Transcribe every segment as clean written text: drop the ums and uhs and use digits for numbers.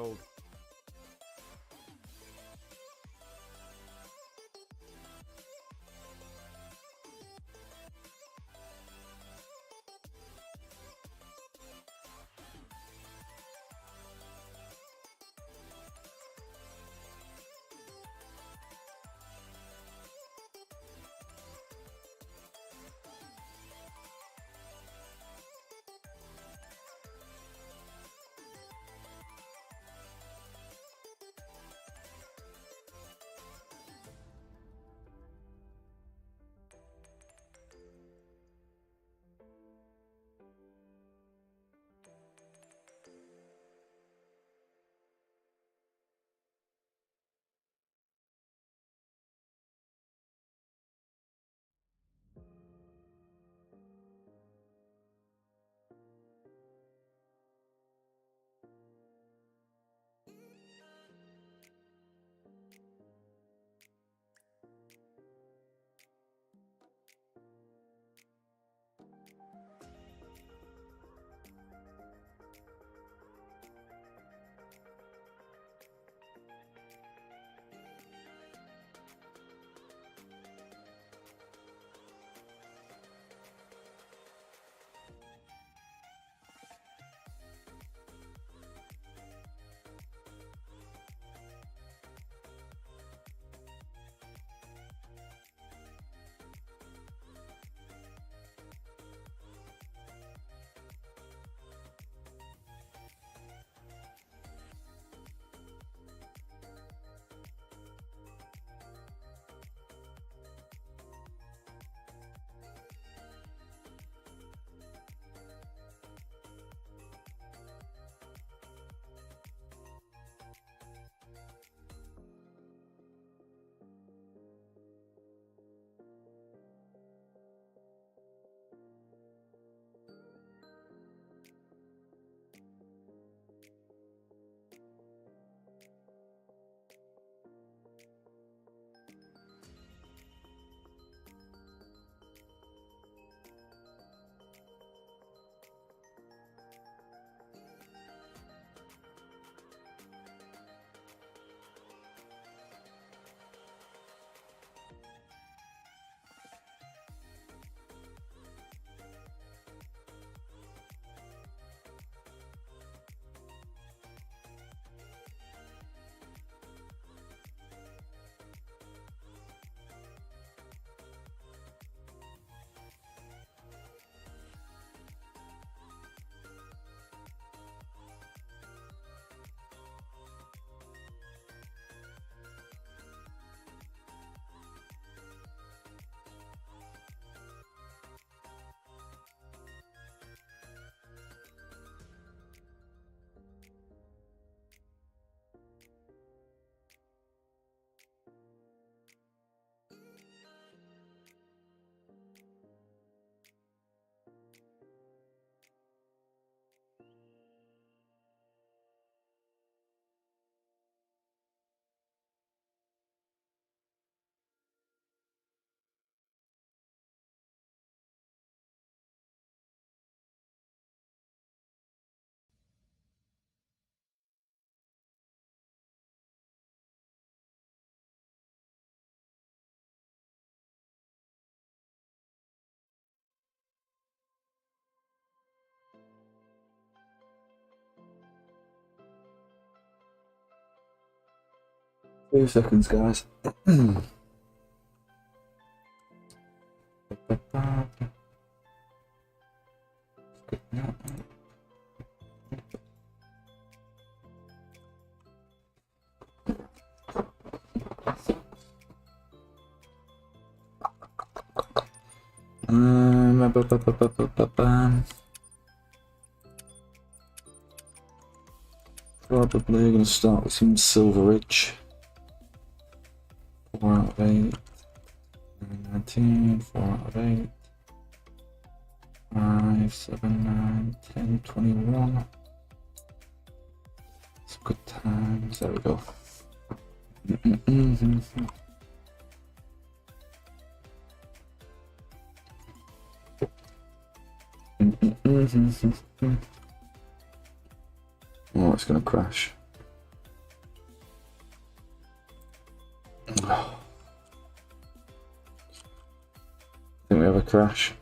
gold. Few seconds, guys. Probably going to start with some Silverage. 4 out of 8. 19, 4 out of 8. 5, 7, 9, 10, 21. Some good times. There we go. Oh, it's going to crash. think we have a crash.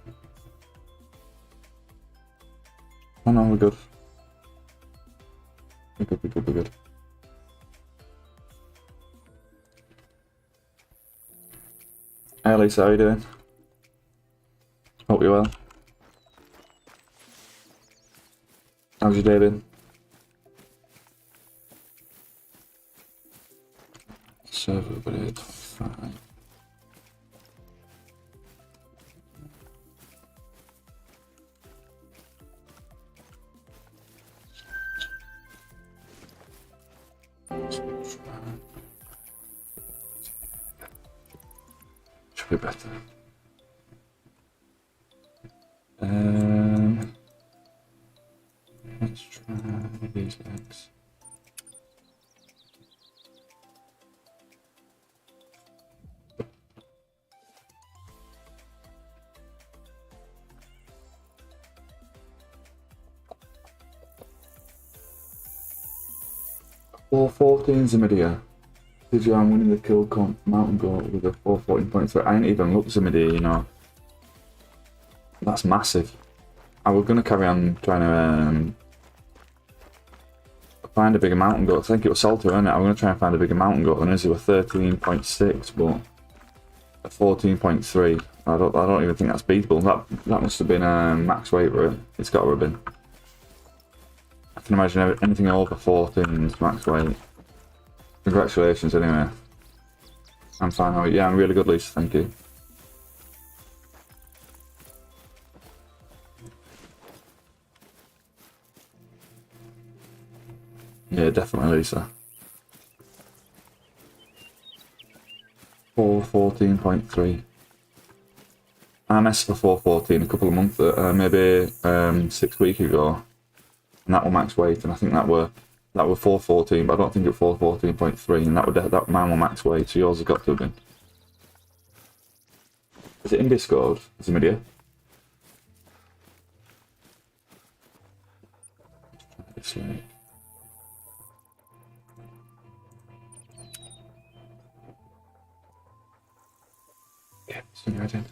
Oh no, we're good. We're good, we're good, we're good. Hey Lisa, how you doing? Hope you're well. How's your day been? Server video 25. Should be better. Let's try these eggs. Four 14 Zimidia. Did you? I'm winning the kill comp mountain goat with a 414.3. I ain't even looked Zimidia, you know. That's massive. I was gonna carry on trying to find a bigger mountain goat. I think it was Salter, wasn't it? I'm gonna try and find a bigger mountain goat than his. They were 13.6, but a 14.3. I don't even think that's beatable. That must have been max weight, right? It's got to have been. I can imagine anything over 14 is max weight. Congratulations, anyway. I'm fine. How are you? Yeah, I'm really good, Lisa. Thank you. Yeah, definitely, Lisa. 414.3. I messed for 414 a couple of months, maybe 6 weeks ago, and that was max weight, and I think that were 414, but I don't think it was 414.3, and that mine was max weight, so yours has got to have been. Is it in Discord, Zimidia? This way. Yeah, it's right in.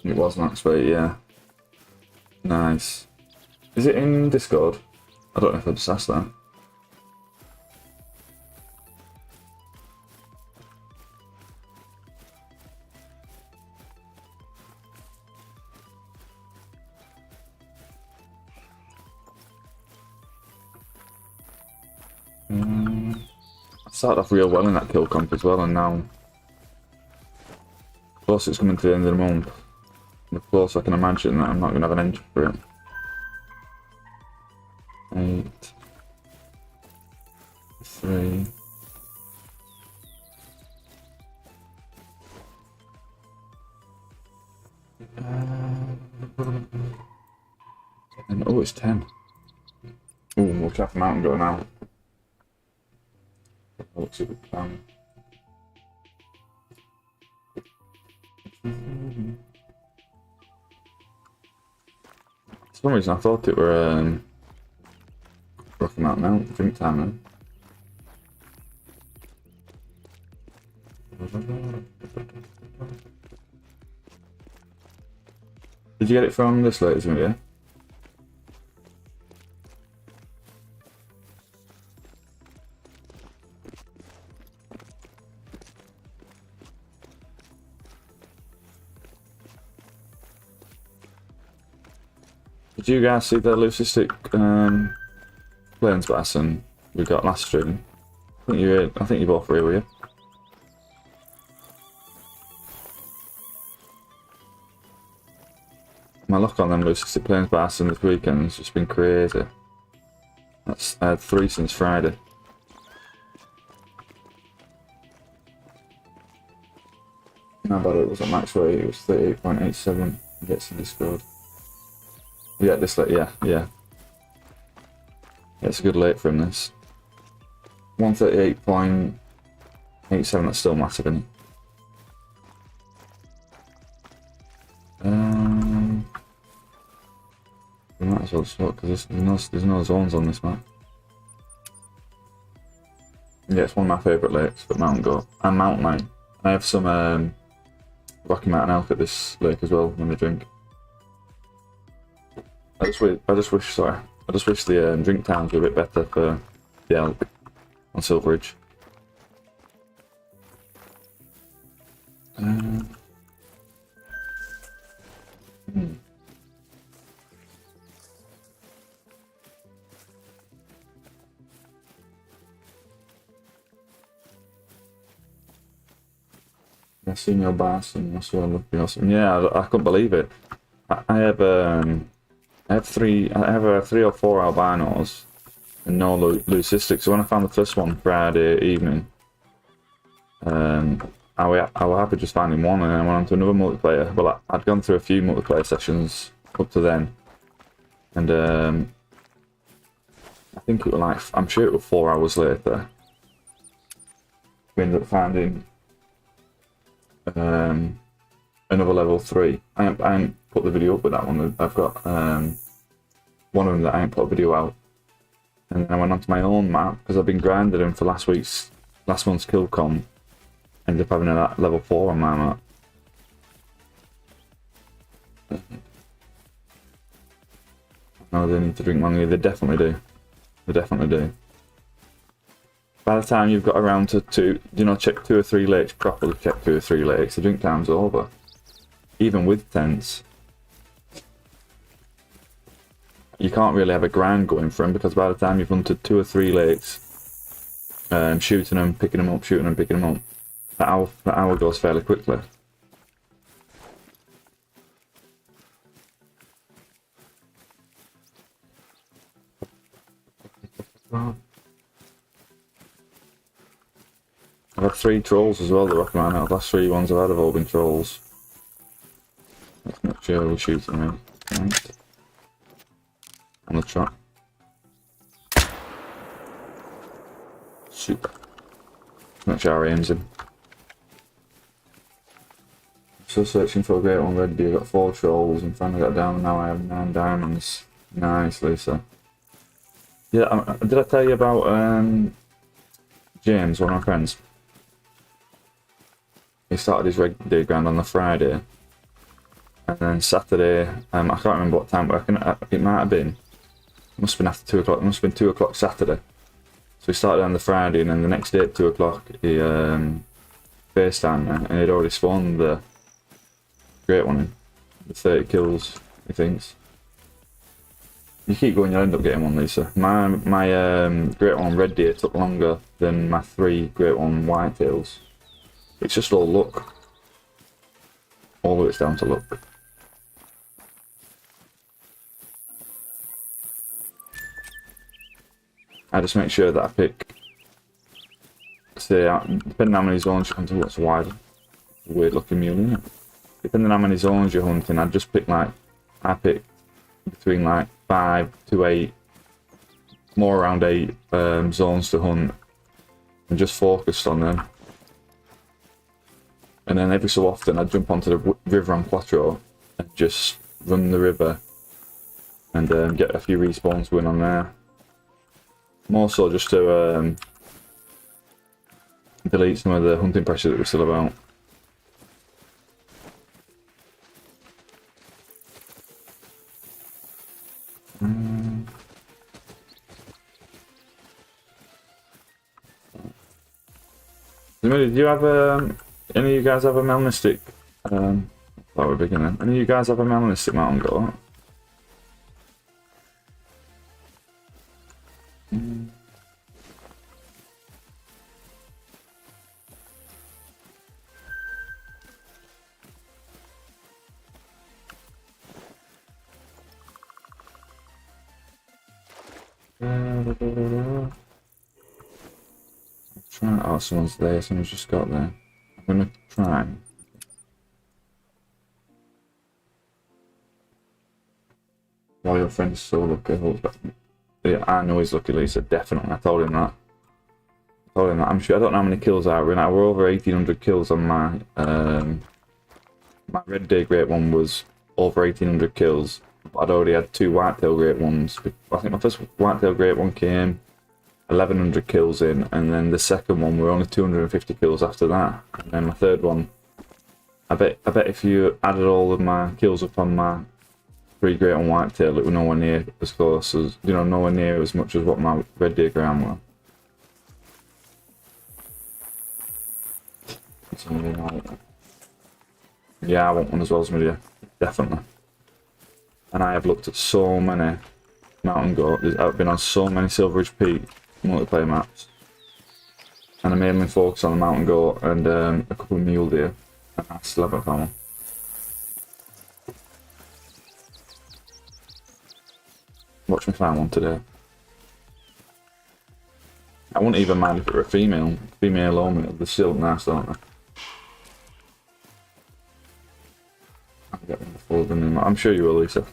It was max weight, yeah. Nice. Is it in Discord? I don't know if I just asked that. I started off real well in that kill comp as well, and now, of course, it's coming to the end of the month. And of course, I can imagine that I'm not going to have an entry for it. 8, 3. And oh, it's 10. Ooh, we'll try for mountain goat now. That looks a good plan. For some reason I thought it were Rocky Mountain now, drink time then. Did you get it from this latest video? Did you guys see the leucistic plains bassin we got last stream? I think you both were, were you? My luck on them leucistic plains bassin this weekend has just been crazy. I had 3 since Friday. how bad it was at max weight. It was 38.87. Gets in Discord. Yeah, this late, yeah. Yeah, it's a good late for him, this. 138.87, that's still massive, isn't it? We might as well swap, because there's no zones on this map. Yeah, it's one of my favourite lakes, but Mountain Goat and Mountain Lion. I have some Rocky Mountain elk at this lake as well when they drink. I just wish the drink times were a bit better for the elk on Silveridge. I seen your bass and that's what I'm looking awesome. Yeah, I couldn't believe it. I have three or four albinos and no leucistic. So when I found the first one Friday evening, I was happy just finding one, and then I went on to another multiplayer. Well, I'd gone through a few multiplayer sessions up to then, and I think it was like, I'm sure it was 4 hours later, we ended up finding another level 3. I ain't put the video up with that one. I've got one of them that I ain't put a video out, and then I went onto my own map because I've been grinding them for last month's kill com. Ended up having a level 4 on my map. No, they need to drink longer. They definitely do. They definitely do. By the time you've got around to check 2 or 3 lakes, properly check 2 or 3 lakes, the drink time's over. Even with tents. You can't really have a grind going for them, because by the time you've hunted 2 or 3 lakes, shooting them, picking them up, shooting them, picking them up, that hour goes fairly quickly. I've had 3 trolls as well, the Rocky Mountain. The last 3 ones I've had have all been trolls. Let's make sure we're shooting me. Right. On the track. Super. Make sure our aim's in. Still searching for a great one red deer. Got 4 trolls and finally got down. Now I have 9 diamonds. Nice, Lisa. Yeah, did I tell you about James, one of my friends? He started his red deer grind on the Friday, and then Saturday, I can't remember what time, but it might have been. It must have been after 2 o'clock. It must have been 2 o'clock Saturday. So he started on the Friday, and then the next day at 2 o'clock, he FaceTimed me, and he'd already spawned the great one in. The 30 kills, he thinks. You keep going, you'll end up getting one, Lisa. My great one red deer took longer than my 3 great one whitetails. It's just all luck. All of it's down to luck. I just make sure that I pick, say, depending on how many zones you're hunting, what's wide, weird looking mule, isn't it? Depending on how many zones you're hunting, I pick between like 5 to 8, more around 8 zones to hunt, and just focused on them. And then every so often I jump onto the river on Quattro and just run the river and get a few respawns going on there. More so just to delete some of the hunting pressure that we're still about. Do you have any of you guys have a melanistic? Oh, we're beginning. Any of you guys have a melanistic mountain goat? Oh, someone's there. Someone's just got there. I'm gonna try. Oh, your friend's so lucky. Yeah, I know he's lucky, Lisa. Definitely. I told him that. I'm sure. I don't know how many kills I were in. I were over 1,800 kills on my my Red Day Great One was over 1,800 kills. I'd already had 2 Whitetail Great Ones. I think my first Whitetail Great One came 1,100 kills in, and then the second one were only 250 kills after that. And then my third one, I bet if you added all of my kills up on my 3 Great One Whitetail, it was nowhere near as close as, you know, nowhere near as much as what my Red Day Ground were. Yeah, I want one as well as media, definitely. And I have looked at so many mountain goats. I've been on so many Silveridge Peak multiplayer maps, and I mainly focus on the mountain goat and a couple of mule deer, and I still haven't found one. Watch me find one today. I wouldn't even mind if it were a female only. They're still nice, aren't they? I'll get them before them. I'm sure you will, Lisa.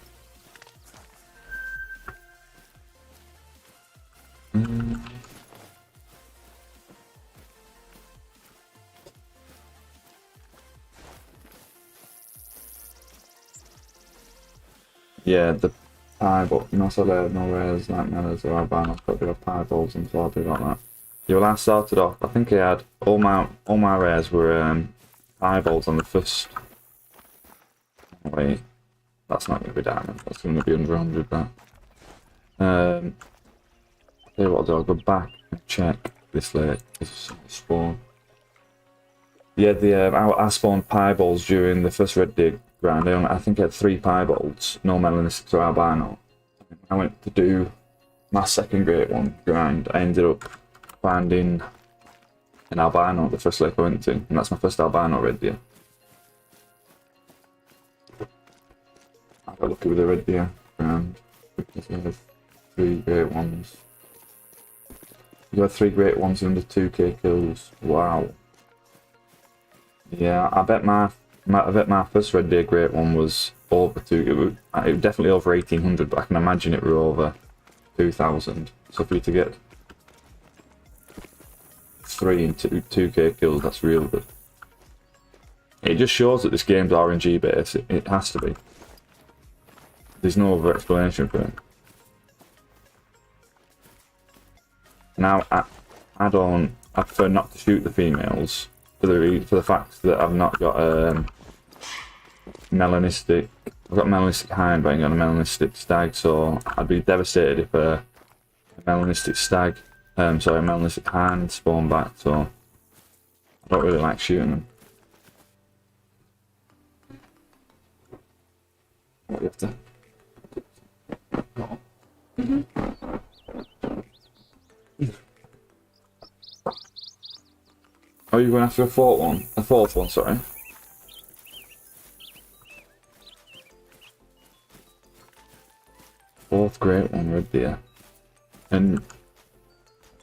Yeah, the pieball. You know, so there are no rares like Mellors or albinos, but there are pieballs and so I'll do like that. Yeah, well, I started off. I think I had all my rares were pieballs on the first. Wait, that's not going to be diamond. That's going to be under 100. That. I'll tell you what I'll do. I'll go back and check this lake. This spawn. Yeah, I spawned pieballs during the first Red Dig grind. I think I had 3 pieballs, no melanistics or albino. I went to do my second Great One grind. I ended up finding an albino at the first lake I went to, and that's my first albino Red Deer. I got lucky with the Red Deer grind because I have 3 Great Ones. You had 3 Great Ones under 2k kills. Wow. Yeah, I bet my first Red Deer Great One was over 2. It was definitely over 1,800, but I can imagine it were over 2,000. So for you to get 3 and 2k kills, that's real good. It just shows that this game's RNG based. It has to be. There's no other explanation for it. Now, I prefer not to shoot the females for the fact that I've not got melanistic. I've got melanistic hind, but I ain't got a melanistic stag, so I'd be devastated if a melanistic stag, a melanistic hind spawned back. So I don't really like shooting them. What you have to? Oh, you're going after a fourth one, sorry. Fourth Great One, Red Deer. And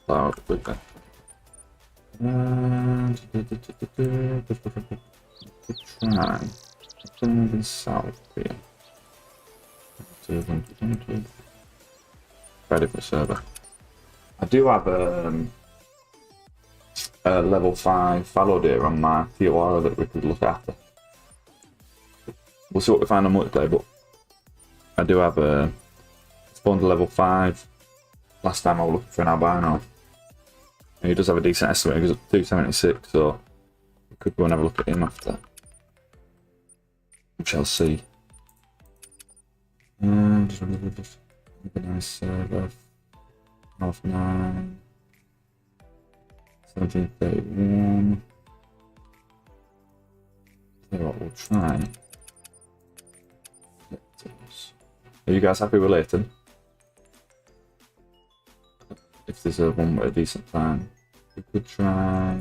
flower with that. Try. Something south here. Ready for server. I do have a level 5 fallow deer on my Tijuana that we could look after. We'll see what we find on multiplayer, but I do have a spawned a level 5. Last time I was looking for an albino. And he does have a decent estimate, he goes up to 276, so we could go and have a look at him after. We shall see. Just a nice server. Half 9. 1731. Tell you what, we'll try. Are you guys happy with Leighton? If there's a one with a decent time, we could try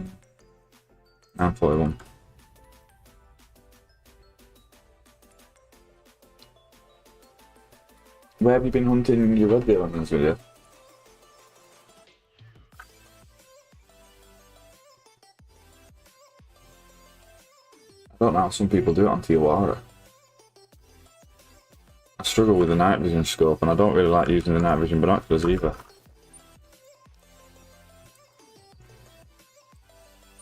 941. Where have you been hunting your red deer on this video? I don't know how some people do it on Tijuana. struggle with the night vision scope, and I don't really like using the night vision binoculars either.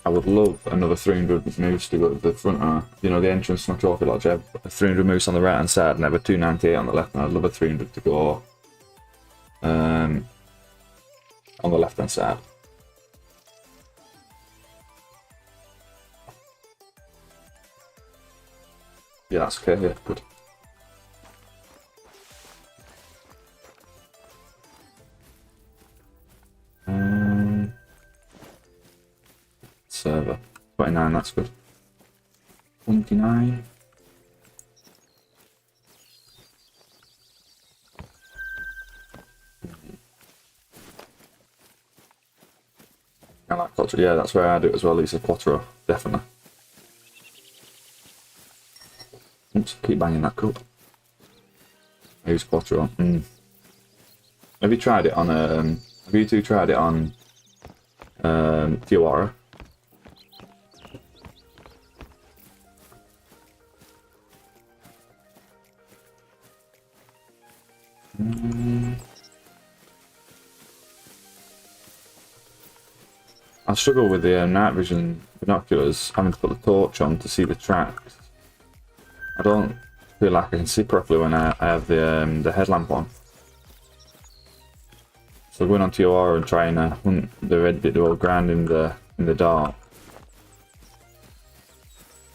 I would love another 300 moose to go to the front of, you know, the entrance to my trophy lodge. I have a 300 moose on the right hand side and I have a 298 on the left, and I'd love a 300 to go on the left hand side. Yeah, that's okay, yeah, good. Server 29, that's good. 29. I like Quattro, yeah, that's where I do it as well, Lisa. Quattro, definitely. Oops, keep banging that cup. I use Quattro. Have you tried it on, have you two tried it on Tijuana? I struggle with the night vision binoculars, having to put the torch on to see the tracks. I don't feel like I can see properly when I have the headlamp on. So going on to Tijuana and trying to hunt the red bit all ground in the dark.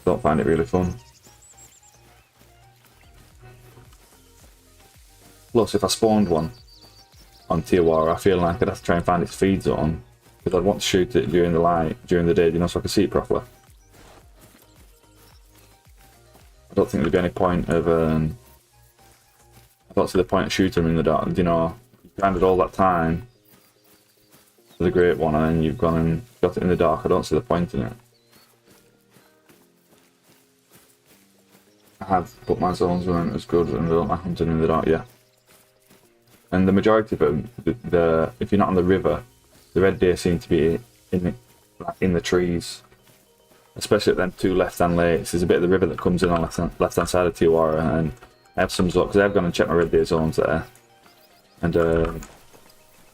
Don't find it really fun. Plus, if I spawned one on Tijuana, I feel like I'd have to try and find its feed zone, because I'd want to shoot it during the light, during the day, you know, so I can see it properly. I don't think there'd be any point of, I don't see the point of shooting them in the dark, you know, you grinded all that time for the great one and then you've gone and got it in the dark. I don't see the point in it. I have, but my zones weren't as good and I don't like hunting in the dark, yeah. And the majority of them, if you're not on the river, the red deer seem to be in the trees. Especially at them two left-hand lakes. There's a bit of the river that comes in on left-hand side of Tijuana, and I have some zones, because I've gone and checked my red deer zones there. And the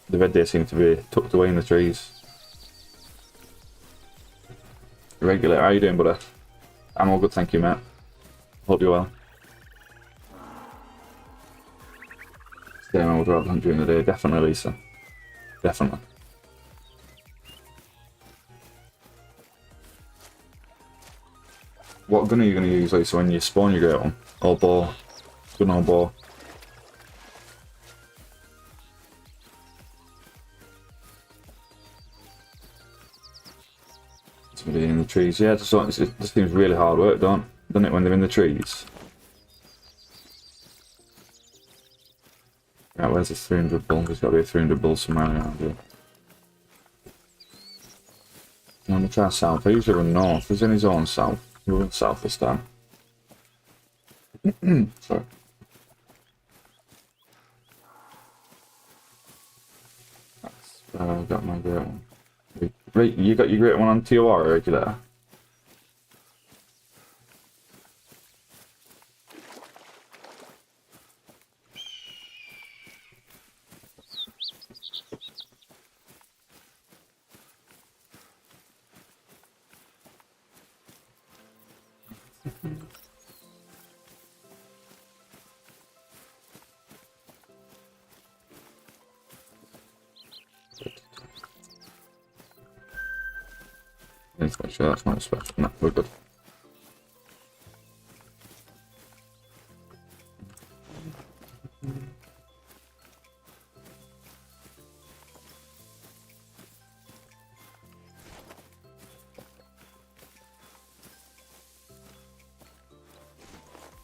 red deer seem to be tucked away in the trees. Regulator, how you doing, buddy? I'm all good, thank you, mate. Hope you're well. Staying on, would rather hunt during the day. Definitely, Lisa. Definitely. What gun are you going to use, Lisa, when you spawn your great one? Or bow? Gun or bow? Somebody in the trees. Yeah, it just seems really hard work, doesn't it, when they're in the trees? Right, where's this 300 bull? There's got to be a 300 bull somewhere around here. I'm going to try south. I usually run north. There's any zone south. We'll run south this time. Sorry. That's where I got my great one. Right, you got your great one on TOR regular? Let's make sure that's not special. No, we're good.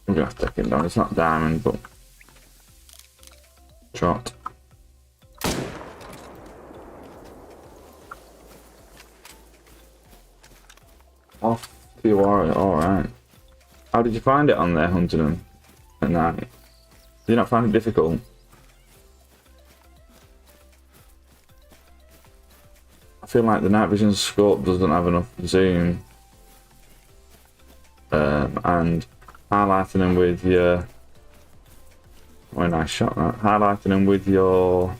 I'm gonna have to take it down. It's not diamond, but shot. Off TOR, alright. How did you find it on there, hunting them at night? Did you not find it difficult? I feel like the night vision scope doesn't have enough zoom. And highlighting them with your What a nice shot that. Highlighting them with your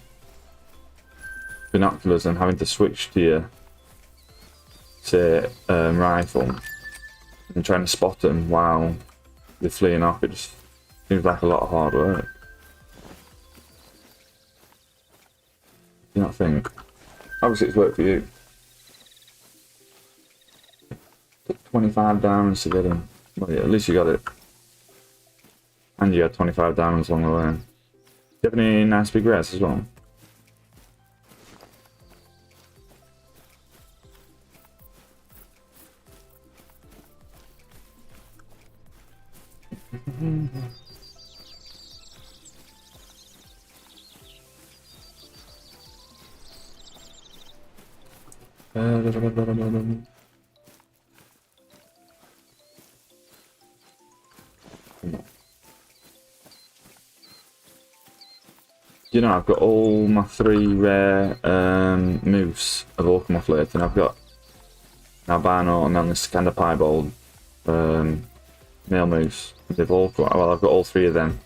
binoculars and having to switch to your rifle and trying to spot them while they're fleeing off. It just seems like a lot of hard work. Do you not think? Obviously it's worked for you. Took 25 diamonds to get him. Well, yeah, at least you got it. And you had 25 diamonds along the way. Do you have any nice big rares as well? You know, I've got all my 3 rare moves of all camouflage, and I've got an albino and then the Scanda Piebald male moves. They've all got, well, I've got all 3 of them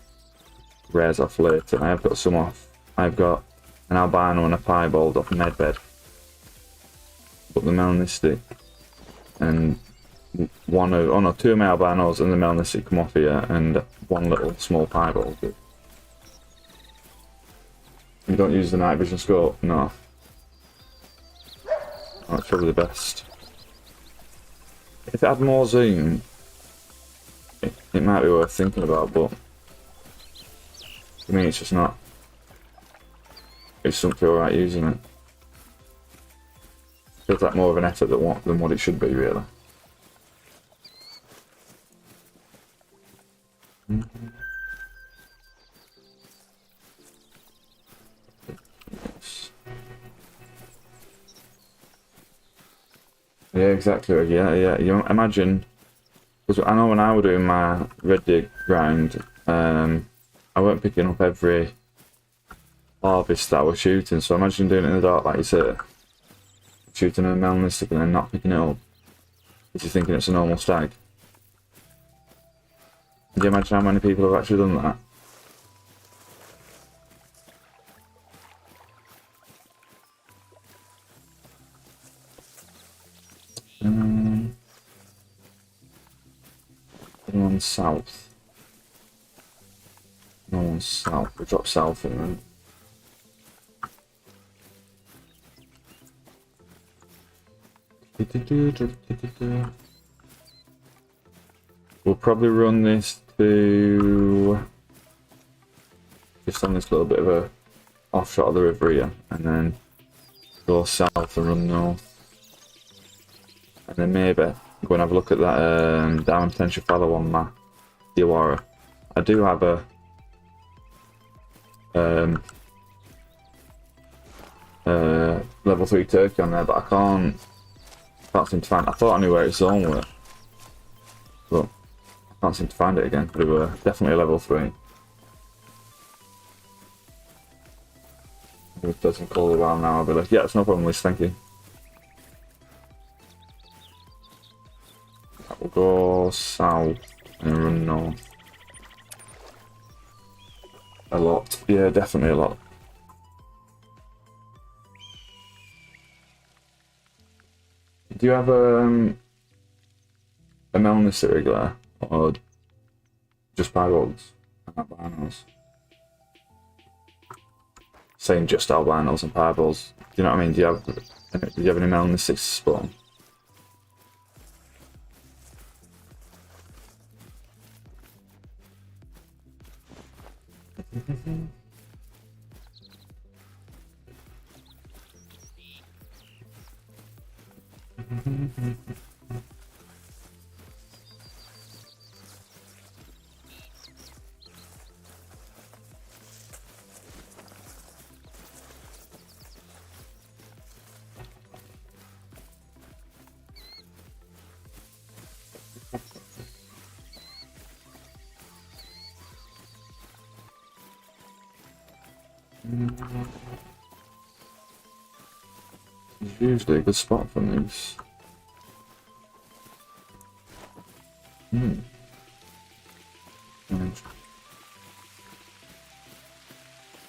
rares off late, and I have got some off. I've got an albino and a piebald off Medbed, but the melanistic and one of, oh no, 2 of my albinos and the melanistic come off here, and 1 little small piebald. You don't use the night vision scope? No. That's probably the best. If it had more zoom, it might be worth thinking about, but for me it's just not. It's something alright using it. Feels like more of an effort than what it should be, really. Yeah, exactly. Yeah. You imagine, because I know when I was doing my red dig grind, I weren't picking up every harvest that I was shooting. So imagine doing it in the dark, like you said, shooting a melanistic and then not picking it up. If you're thinking it's a normal stag. Can you imagine how many people have actually done that? Anyone south? No one's south. We drop south in then. We'll probably run this to just on this little bit of a off shot of the river here, and then go south and run north, and then maybe go and have a look at that diamond potential fallow on my Diawara. I do have a level 3 turkey on there, but I can't seem to find. I thought I knew where its zone were, but I can't seem to find it again. But we were definitely a level 3. It doesn't call a while now. I'll be like, yeah, it's no problem, Liz, thank you. We'll go south and run north. A lot, yeah, definitely a lot. Do you have a melanistic regular or just piebalds and albinos? Saying just albinos and piebalds. Do you know what I mean? Do you have any melanistic spawn? It's usually a good spot for these.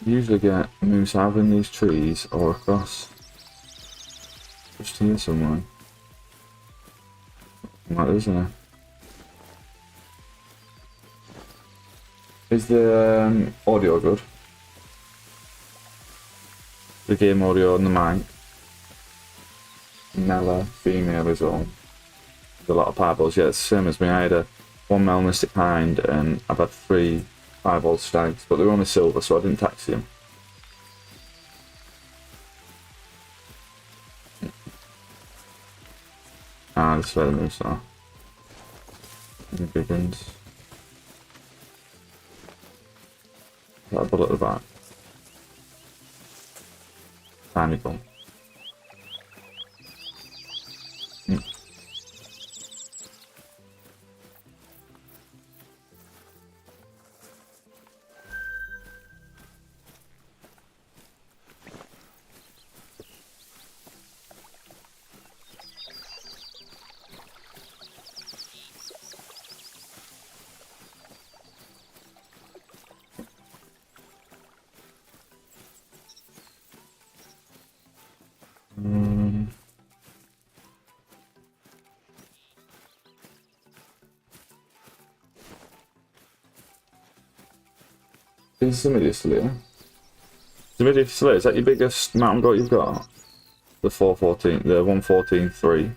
usually get moose either in these trees or across. Just here somewhere. Like, isn't there? Is the audio good? The game audio on the mic. Nella, female is all. There's a lot of piebballs. Yeah, it's the same as me. I had a 1 melanistic hind and I've had 3 piebald stags, but they were only silver, so I didn't tax them. Ah, this is where the moose are. Any big ones? Is that a bullet at the back? Tiny gun. Is Zimidia still here? Zimidia still here? Is that your biggest mountain goat you've got? The 414, the 114.3.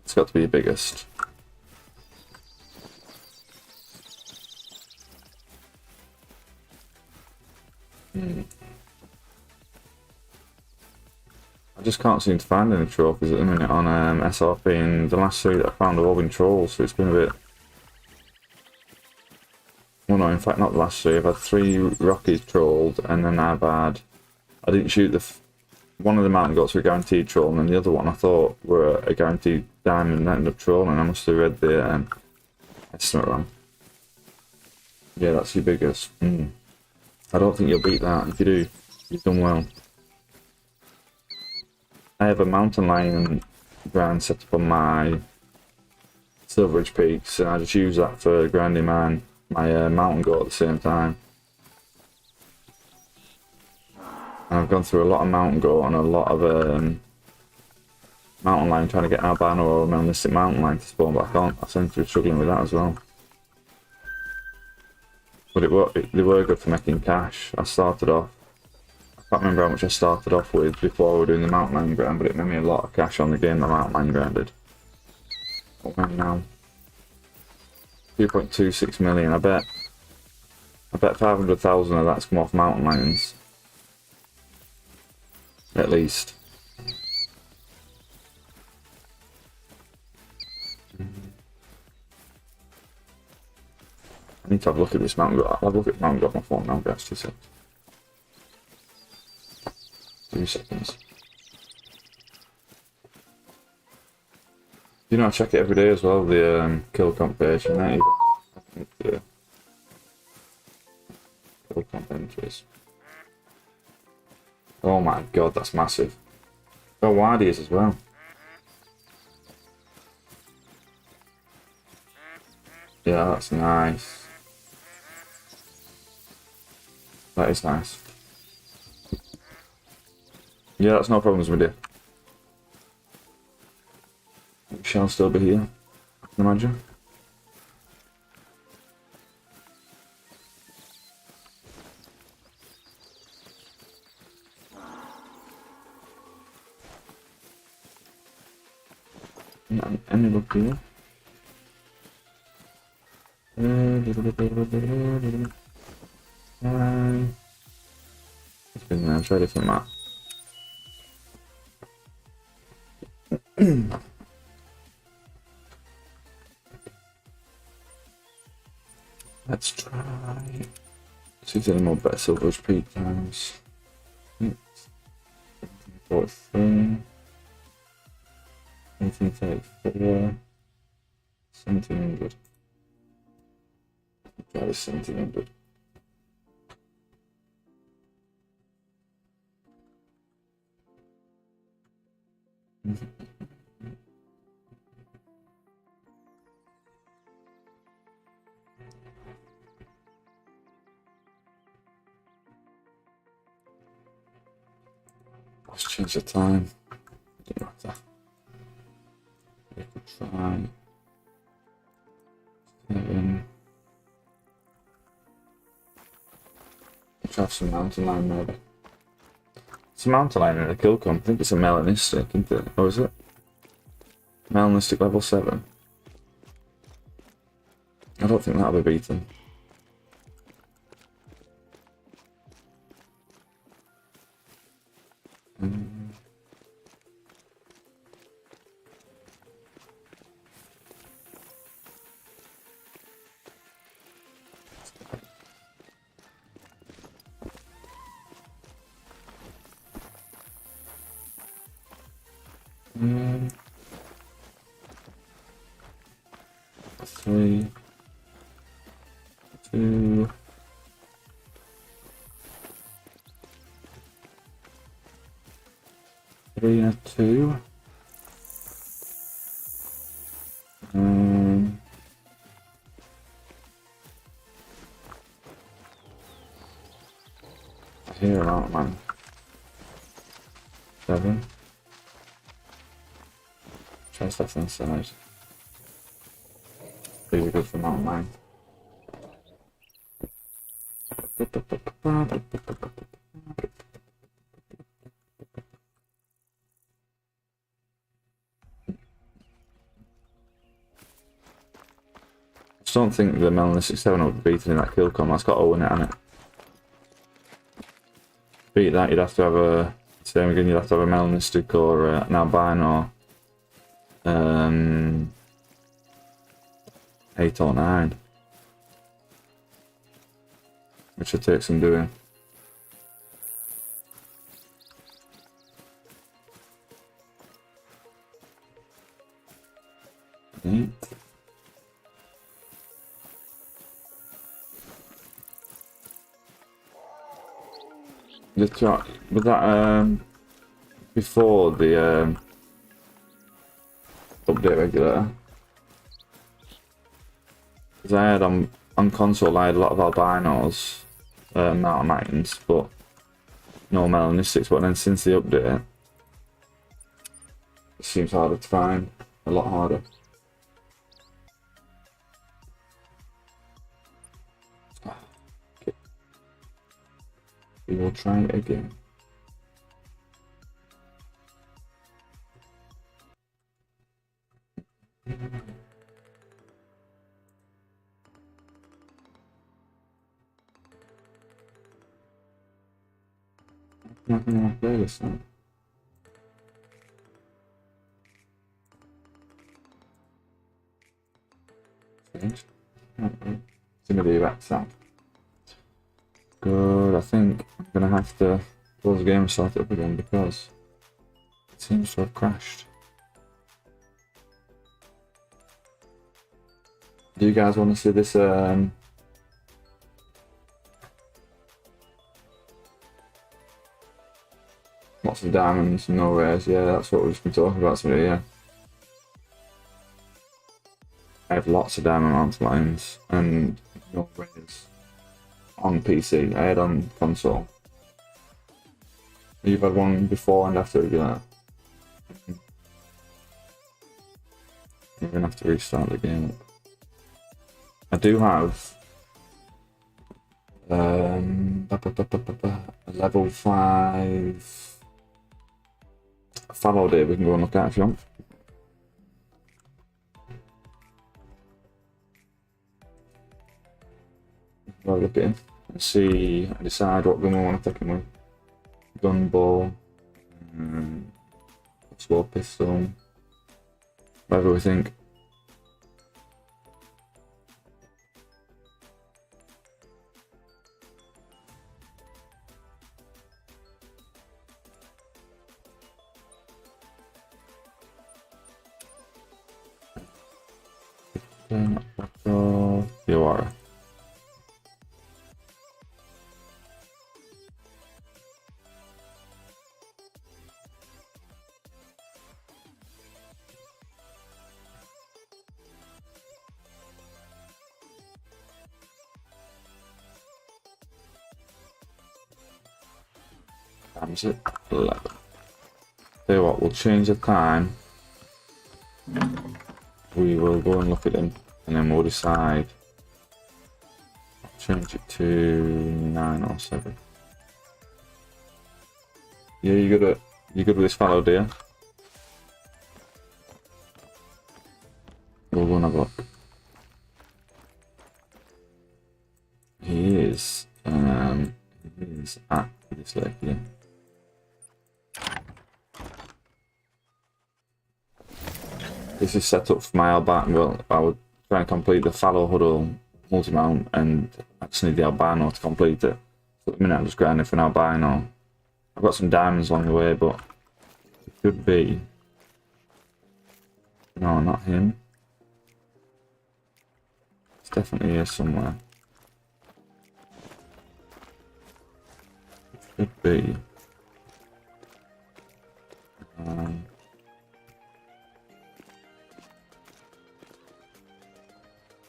It's got to be your biggest. I just can't seem to find any trophies at the minute on SRP, and the last 3 that I found have all been trolls, so it's been a bit... Well no, in fact not the last 3, I've had 3 Rockies trolled, and then I've had... I didn't shoot the... One of the mountain goats were a guaranteed troll, and then the other one I thought were a guaranteed diamond and ended up trolling. I must have read the estimate wrong. Yeah, that's your biggest. I don't think you'll beat that. If you do, you've done well. I have a mountain lion ground set up on my Silveridge Peaks, and I just use that for grinding my mountain goat at the same time. And I've gone through a lot of mountain goat and a lot of mountain lion trying to get albino or melanistic mountain lion to spawn, but I can't. I seem to be struggling with that as well. But they were good for making cash. I started off, I can't remember how much I started off with before we were doing the mountain lion grind, but it made me a lot of cash on the game the mountain lion grinded. What am I now? 2.26 million. I bet 500,000 of that's come off mountain lions. At least. I need to have a look at this mountain goat. I'll have a look at the mountain goat on my phone now, guys. 2 seconds. 2 seconds. You know, I check it every day as well, the kill comp page, and that the kill comp entries. Oh my god, that's massive. How wide he is as well. Yeah, that's nice. That is nice. Yeah, that's no problems with you. We shall still be here, I can imagine. Not any look here. It's been there, try a different map. Let's try. See if there's any more better Silveridge Peak times. 43. 1834. 1700. Try this 1700. Let's change the time. Don't matter. We could try 7. Let's have some mountain lion maybe. It's a mountain lion in a kill comp. I think it's a melanistic, isn't it? Or is it? Melanistic level 7. I don't think that'll be beaten. Three, 2. Three and a 2. Here aren't man. 7. Try stuff inside. These are good for mountain lion. I just don't think the melanistic 7 would be beaten in that kill com. That's got O in it, hasn't it? Beat that, you'd have to have a. Same again, you'd have to have a melanistic or an albino. 8 or 9. Which should take some doing. Just try, was that before the update regulator? Because I had on console, I had a lot of albinos, mountain lions, but no melanistics. But then since the update, it seems harder to find, a lot harder. Okay. We will try it again. I'm not gonna play this now. Strange. It's gonna be back sound. Good, I think I'm gonna have to close the game and start it up again because it seems to have crashed. Do you guys want to see this lots of diamonds, no rares? Yeah, that's what we've just been talking about today, yeah. I have lots of diamond mountain lions and no rares on PC. I had on console. You've had one before and after regular. You're gonna have to restart the game. I do have a level 5 fallow day we can go and look at if you want. I'll look at him and see, and decide what gun we want to take him with. Gun, bow, slow pistol, whatever we think. You are. times it 11. Tell you what, we'll change the time. We will go and look at them, and then we'll decide. I'll change it to 9 or 7. Yeah, you good with this fellow, dear? We'll go and have a look. He is at this lake, yeah. This is set up for my albino. Well, I would try and complete the fallow huddle multi-mount, and I just need the albino to complete it. So at the minute I'm just grinding for an albino. I've got some diamonds along the way, but it could be. No, not him. It's definitely here somewhere. It could be.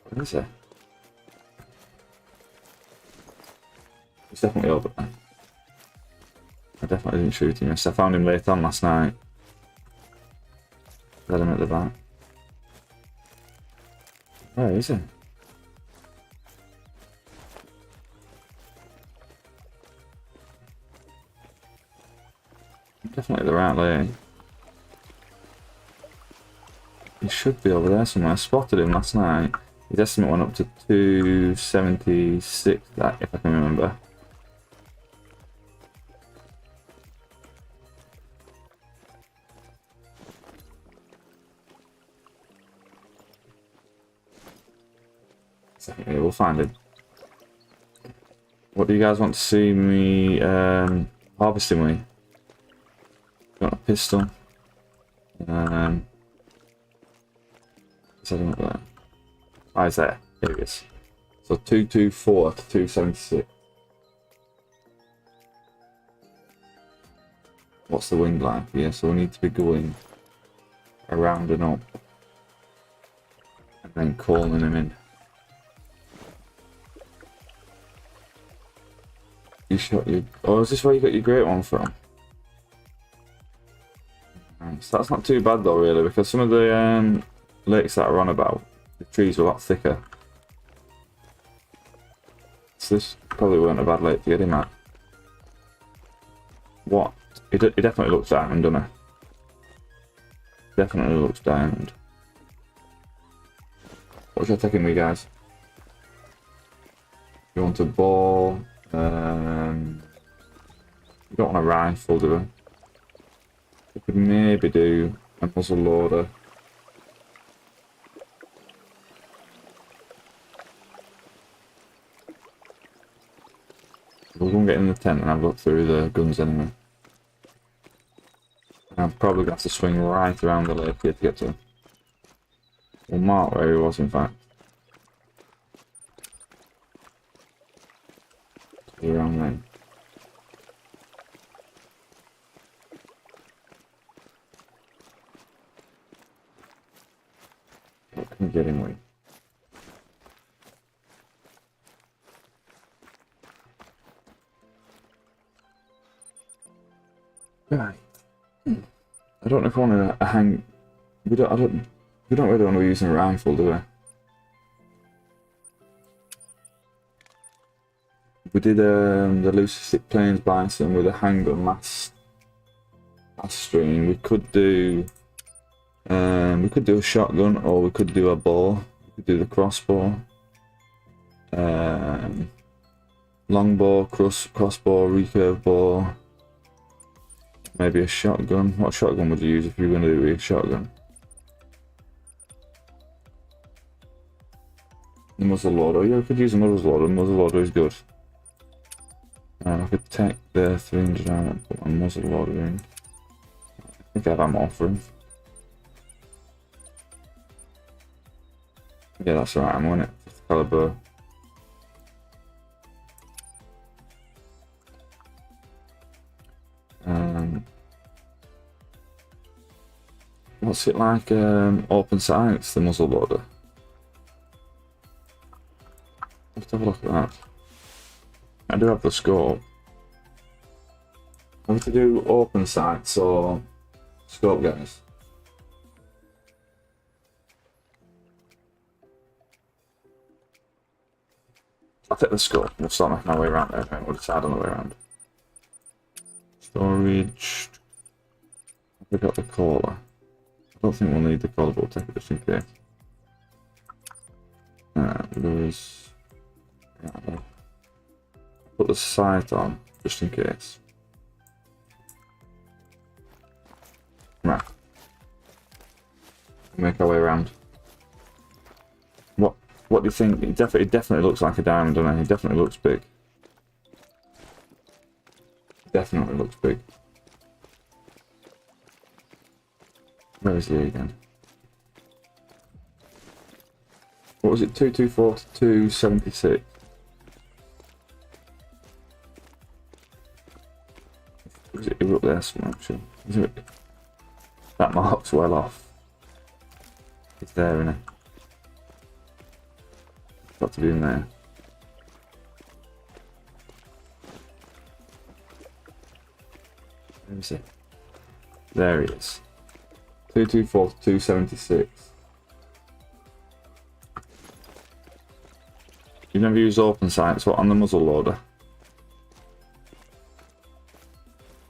Where is it? It's definitely over there. I definitely didn't shoot him. Yes, I found him late on last night. Got him at the back. Where is he? Definitely the right lane. He should be over there somewhere. I spotted him last night. His estimate went up to 276, that, if I can remember. Yeah, we'll find him. What do you guys want to see me harvesting with? Got a pistol. Is that up there? Oh, it's there. Here it is. So 224 to 276. What's the wind like? Yeah, so we need to be going around and up. And then calling him in. You shot your... Oh, is this where you got your great one from? So that's not too bad though, really, because some of the lakes that are on about, the trees were a lot thicker. So this probably weren't a bad lake to get him at. What? It definitely looks diamond, doesn't it? Definitely looks diamond. What should I take in with, guys? You want a ball? You don't want a rifle, do we? We could maybe do a muzzle loader. We'll go and get in the tent and have a look through the guns anyway. I'm probably going to have to swing right around the lake here to get to him. We'll mark where he was, in fact. Around then. What can we get him with? Right. I don't know if I want to hang. We don't really want to be using a rifle, do we? We did the Lucy Plains Bison with a handgun last stream. We could do a shotgun, or we could do a bow. We could do the crossbow, longbow, crossbow, recurve bow. Maybe a shotgun. What shotgun would you use if you were going to do a shotgun? The muzzle loader. Yeah, we could use a muzzle loader. The muzzle loader is good. I could take the 300 out and put my muzzle loader in. I think I have ammo for him. Yeah, that's right, I'm on it. Caliber. What's it like open sights, the muzzle loader? Let's have a look at that. I do have the scope. Are we to do open sights or scope guys? I'll take the scope. We'll start making our way around there. We'll decide on the way around. Storage. We got the caller. I don't think we'll need the caller, but we'll take it just in case. There's. Yeah, put the sight on just in case. Right. Make our way around. What do you think? It definitely looks like a diamond, doesn't it? It definitely looks big. Definitely looks big. Where is he again? What was it? 224 to 276. Was it up there somewhere actually? That mark's well off. It's there, isn't it? Got to be in there. Where is it? There he is. 224 to 276. You've never used open sights, what, on the muzzle loader?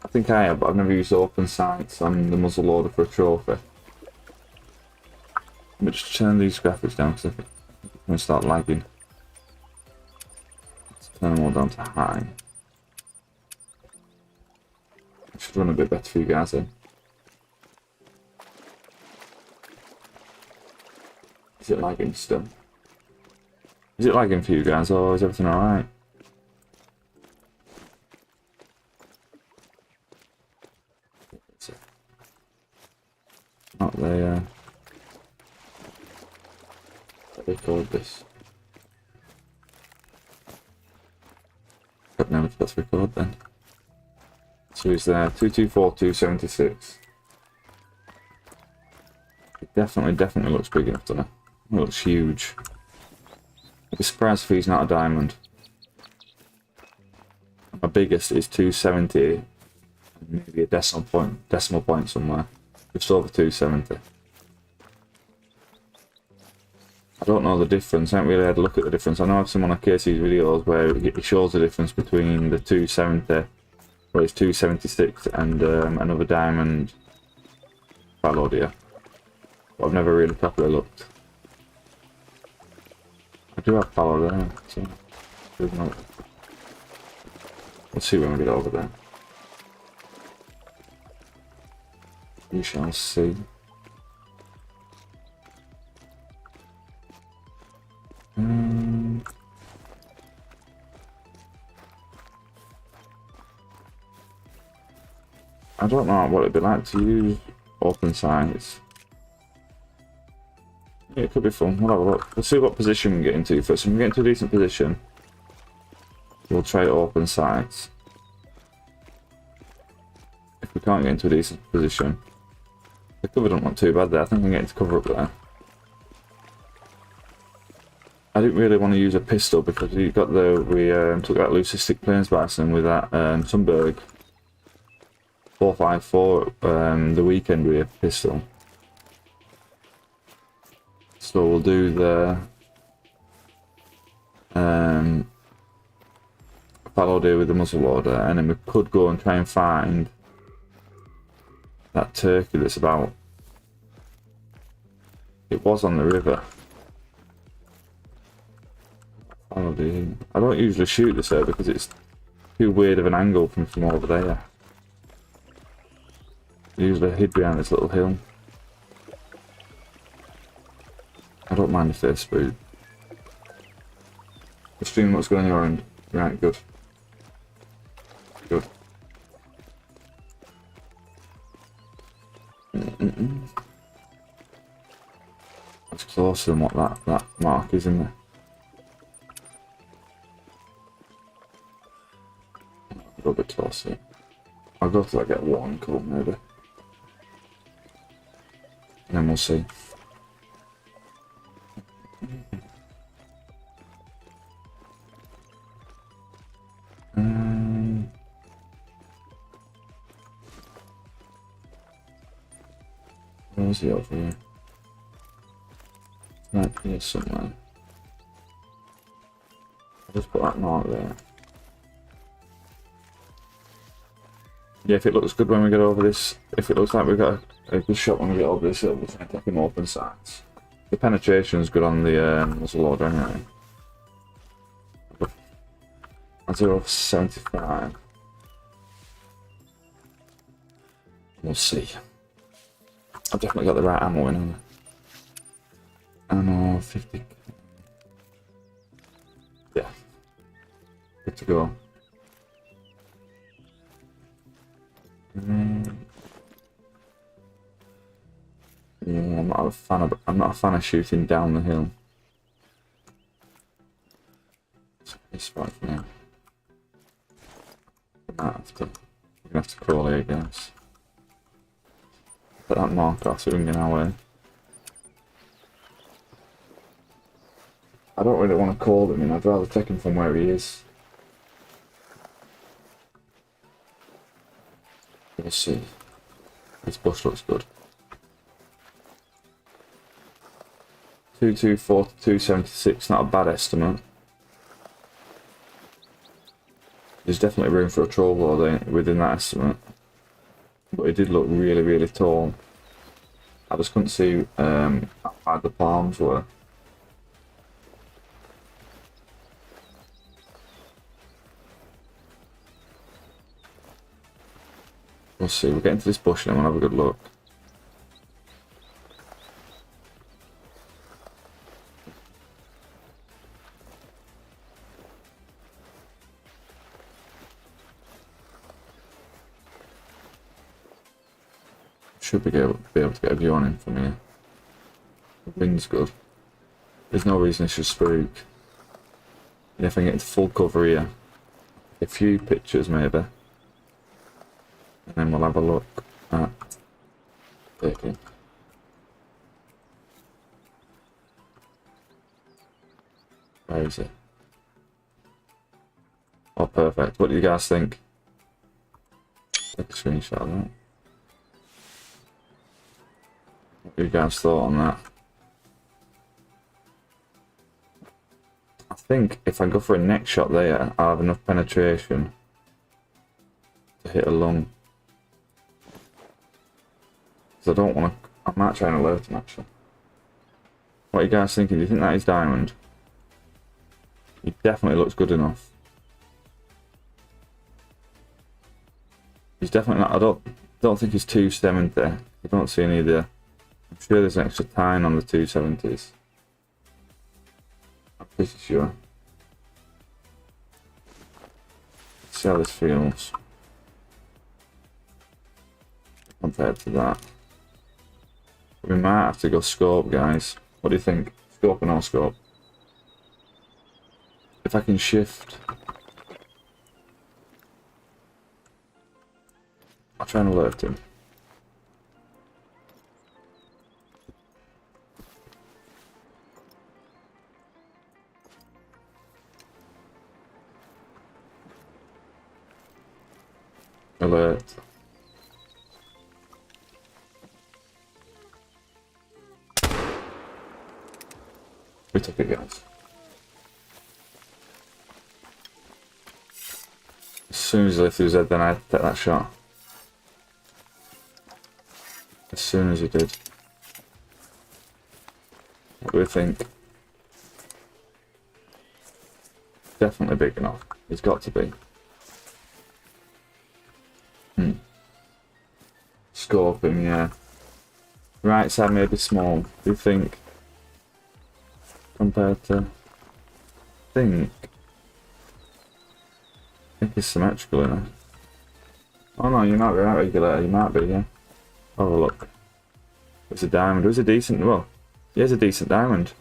I think I have, but I've never used open sights on the muzzle loader for a trophy. Let me just turn these graphics down because I think I'm going to start lagging. Let's turn them all down to high. I should run a bit better for you guys then. Is it lagging still? Is it lagging for you guys, or is everything alright? Not they record this. But now let's record then. So he's there, 224, 276. It definitely looks big enough, doesn't it? It looks huge. I'd be surprised if he's not a diamond. My biggest is 270, maybe a decimal point somewhere, just over 270. I don't know the difference. I haven't really had a look at the difference. I know I've seen one of Casey's videos where it shows the difference between the 270, where it's 276, and another diamond Palladia. But I've never really properly looked. I do have power there, so let's see when we get over there. We shall see. I don't know what it'd be like to use open sights. Yeah, it could be fun. We'll have a look. Let's see what position we get into first. When we get into a decent position, we'll try open sights. If we can't get into a decent position, the cover don't look too bad there. I think we can get into cover up there. I didn't really want to use a pistol because we took that leucistic plains bison with that Sunberg 454 the weekend with a pistol. So we'll do the Palladia with the muzzle loader, and then we could go and try and find that turkey that's about. It was on the river. Palladia. I don't usually shoot this out because it's too weird of an angle from over there. I usually hid behind this little hill. I don't mind if they're spooked. The stream looks good on your end. Right, good. Good. That's closer than what that mark is, isn't it? A little bit closer. I'll go till I get one call maybe. And then we'll see. Is he over here? Right here somewhere. I'll just put that mark there. Yeah, if it looks good when we get over this, if it looks like we've got a good shot when we get over this, it'll be trying to take him open sights. The penetration is good on the muzzle loader anyway. 0.75. We'll see. I've definitely got the right ammo in, haven't I? Ammo 50. Yeah. Good to go. Yeah, I'm not a fan of shooting down the hill. It's a spot for now. We're gonna have to crawl here, guys. Put that mark off so we can get our way. I don't really want to call him in, I'd rather take him from where he is. We'll see. This bush looks good. 224 to 276, not a bad estimate. There's definitely room for a troll within that estimate. But it did look really, really tall. I just couldn't see how high the palms were. We'll see, we'll get into this bush and we'll have a good look. Should be able to get a view on him from here. The wind's good. There's no reason it should spook. And if I get into full cover here, a few pictures maybe. And then we'll have a look at taking. Where is it? Oh, perfect. What do you guys think? Take a screenshot of that. What do you guys thought on that? I think if I go for a neck shot there, I'll have enough penetration to hit a lung. Because I don't want to. I might try and alert him actually. What are you guys thinking? Do you think that is diamond? He definitely looks good enough. He's definitely not. I don't think he's 270. I don't see any there. I'm sure there's an extra 10 on the 270s. I'm pretty sure. Let's see how this feels compared to that. We might have to go scope, guys. What do you think? Scope or no scope? If I can shift, I'll try and alert him. Alert. We took it, guys. As soon as he lifted his head, then I had to take that shot. As soon as he did. What do we think? Definitely big enough. He's got to be. Scope him, yeah. Right side may be small. Do you think? Compared to... I think it's symmetrical enough. Oh no, you might be right, regulator. You might be, yeah. Oh look. It's a diamond. It was a decent, well, yeah, it's a decent diamond.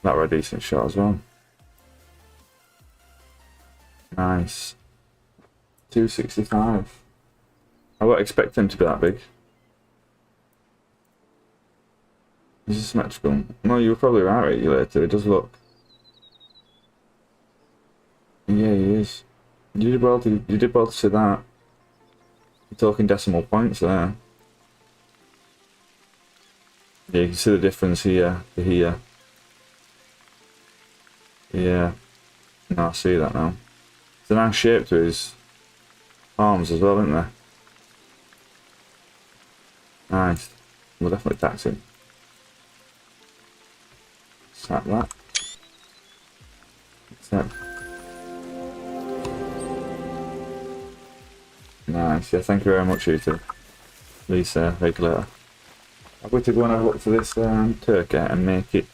That were a decent shot as well. Nice. 265. I won't expect him to be that big. He's a symmetrical. No, you were probably right, regulator. It does look. Yeah, he is. You did well to see that. You're talking decimal points there. Yeah, you can see the difference here to here. Yeah, no, I see that now. It's a nice shape to his arms as well, isn't there? Nice. We'll definitely tax him. Snap that. Snap. Nice. Yeah, thank you very much, you two. Lisa, make later. I'm going to go and have a look for this turkey and make it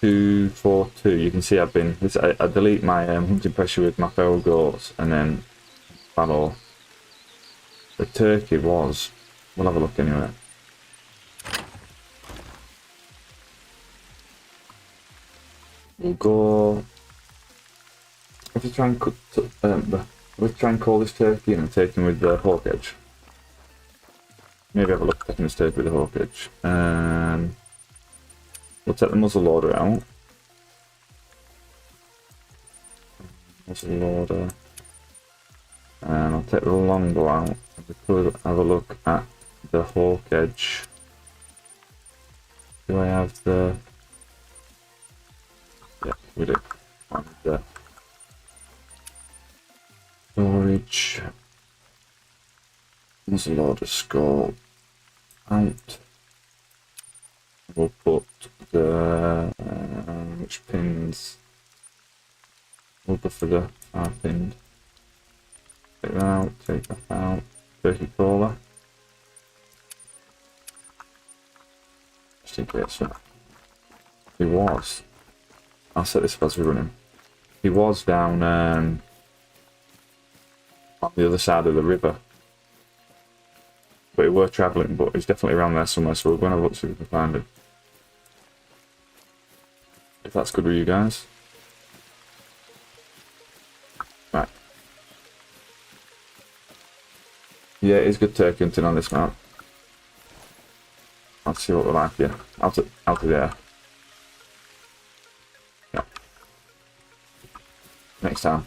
242. You can see I've been. I delete my hunting pressure with my feral goats and then follow. The turkey was. We'll have a look anyway. We'll go. Let's try and let's try and call this turkey in and take him with the hawk edge. Maybe have a look at taking this turkey with the hawk edge. We'll take the muzzle loader out. Muzzle loader. And I'll take the longbow out. We could have a look at the hawk edge. Do I have the... Yeah, we do. And the storage. Muzzle loader scope out. We'll put the which pins? We'll go for the 5 pinned. Take that out, take that out. Turkey crawler. Just in case. He was. I'll set this up as we run him. He was down on the other side of the river. But we were travelling, but he's definitely around there somewhere, so we're going to look see if we can find him. If that's good with you guys. Right. Yeah, it is good turkey hunting on this map. Let's see what we're like here. Out of the air. Yeah. Next time.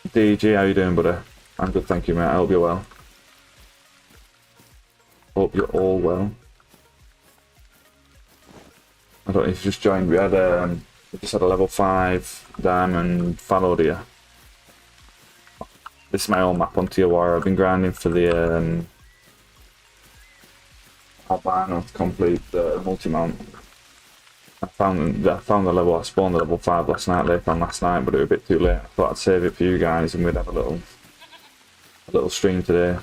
DG, how you doing, buddy? I'm good, thank you, mate. I hope you're well. Hope you're all well. I don't know if you just joined. We just had a level 5 diamond fallow deer. This is my own map on tier war. I've been grinding for the albino to complete the multi-mount. I found the level. I spawned the level 5 last night, later on last night, but it was a bit too late. I thought I'd save it for you guys, and we'd have a little stream today.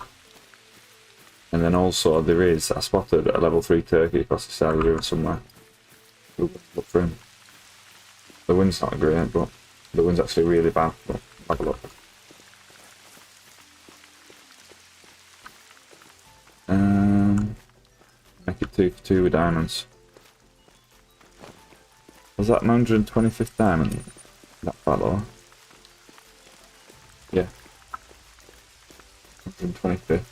And then also I spotted a level 3 turkey across the side of the river somewhere. We'll look for him. The wind's not great, but the wind's actually really bad. But have a look. Make it 2 for 2 with diamonds. Was that my 125th diamond? That fallow? Yeah. 125th.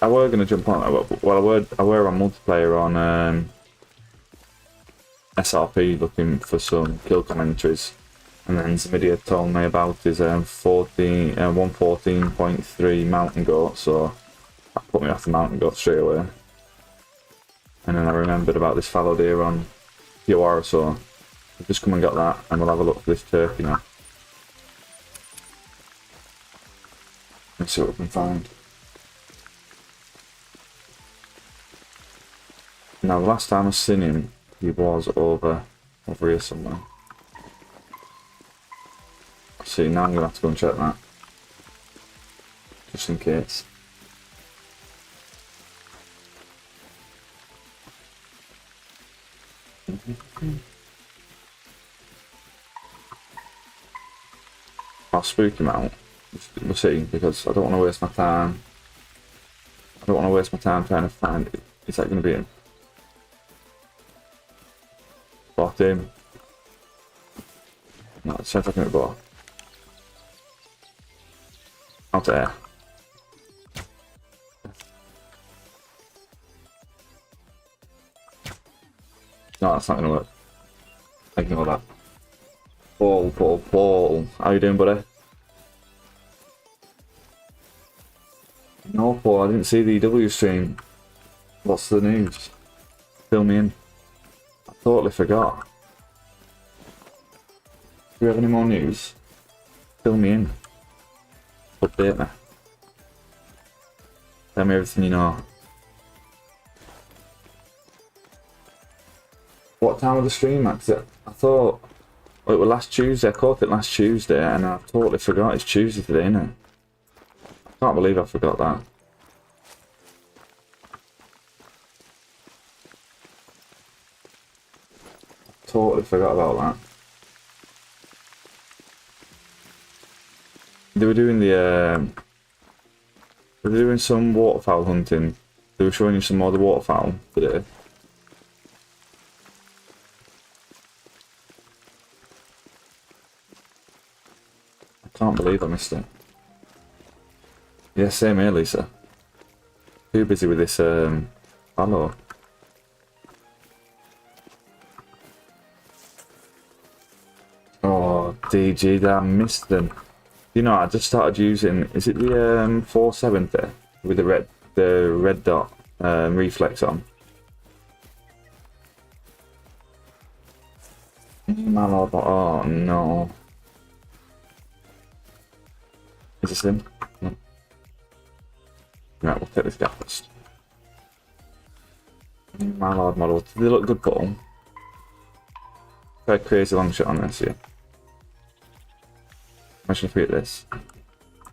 I were going to jump on that, well, I were on multiplayer on SRP looking for some kill commentaries, and then somebody had told me about his 114.3 mountain goat, so that put me off the mountain goat straight away. And then I remembered about this fallow deer on POR, so I've just come and got that, and we'll have a look for this turkey now. Let's see what we can find. Now, the last time I seen him, he was over here somewhere. See, now I'm going to have to go and check that. Just in case. I'll spook him out. We'll see, because I don't want to waste my time. I don't want to waste my time trying to find it. Is that going to be him? Spot him. No, let's see if I can hit the ball. Out to air. No, that's not going to work. Ignore that. Ball. How you doing, buddy? No, Paul, I didn't see the EW stream. What's the news? Fill me in. I totally forgot. Do we have any more news? Fill me in. Update me. Tell me everything you know. What time was the stream at? 'Cause I thought it was last Tuesday. I caught it last Tuesday and I totally forgot it's Tuesday today, innit? I can't believe I forgot that. Totally forgot about that. They were doing they were doing some waterfowl hunting. They were showing you some more of the waterfowl today. I can't believe I missed it. Yeah, same here, Lisa. Too busy with this fallow. Oh, DG, I missed them. You know, I just started using, is it the 470 with the red dot reflex on? Mallard, oh no. Is this him? No. Right, we'll take this guy first. Mallard model. Do they look good, Paul? Very crazy long shot on this, yeah. Imagine if we hit this.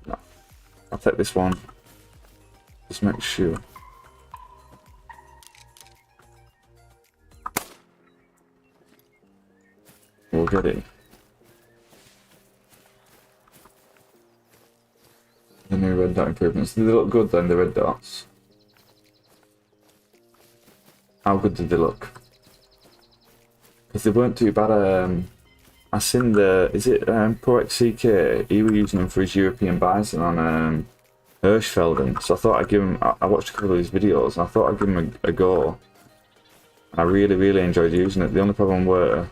No. I'll take this one. Just make sure. We'll get it. The new red dot improvements. Do they look good then, the red dots? How good did they look? Because they weren't too bad. I seen the, is it Pro XCK? He was using them for his European bison on Hirschfelden. So I thought I'd give him, I watched a couple of his videos and I thought I'd give him a go. I really, really enjoyed using it. The only problem were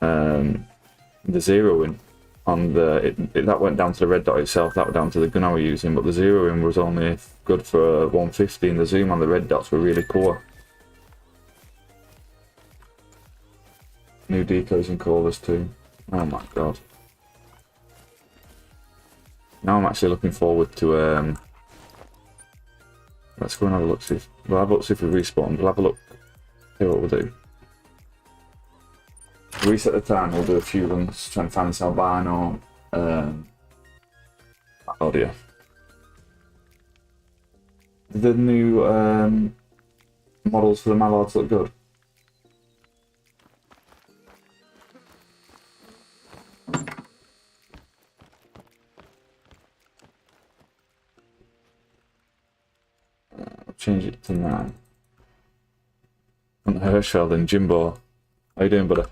the zeroing on the, that went down to the red dot itself, that went down to the gun I was using, but the zeroing was only good for 150 and the zoom on the red dots were really poor. New decoys and callers too. Oh my god. Now I'm actually looking forward to let's go and have a look, see if we'll have a look, see if we respawn. We'll have a look, see what we'll do. Reset the time, we'll do a few runs, try and find this albino audio. The new models for the mallards look good. Change it to 9. And Hirschfeld and Jimbo. How you doing, buddy?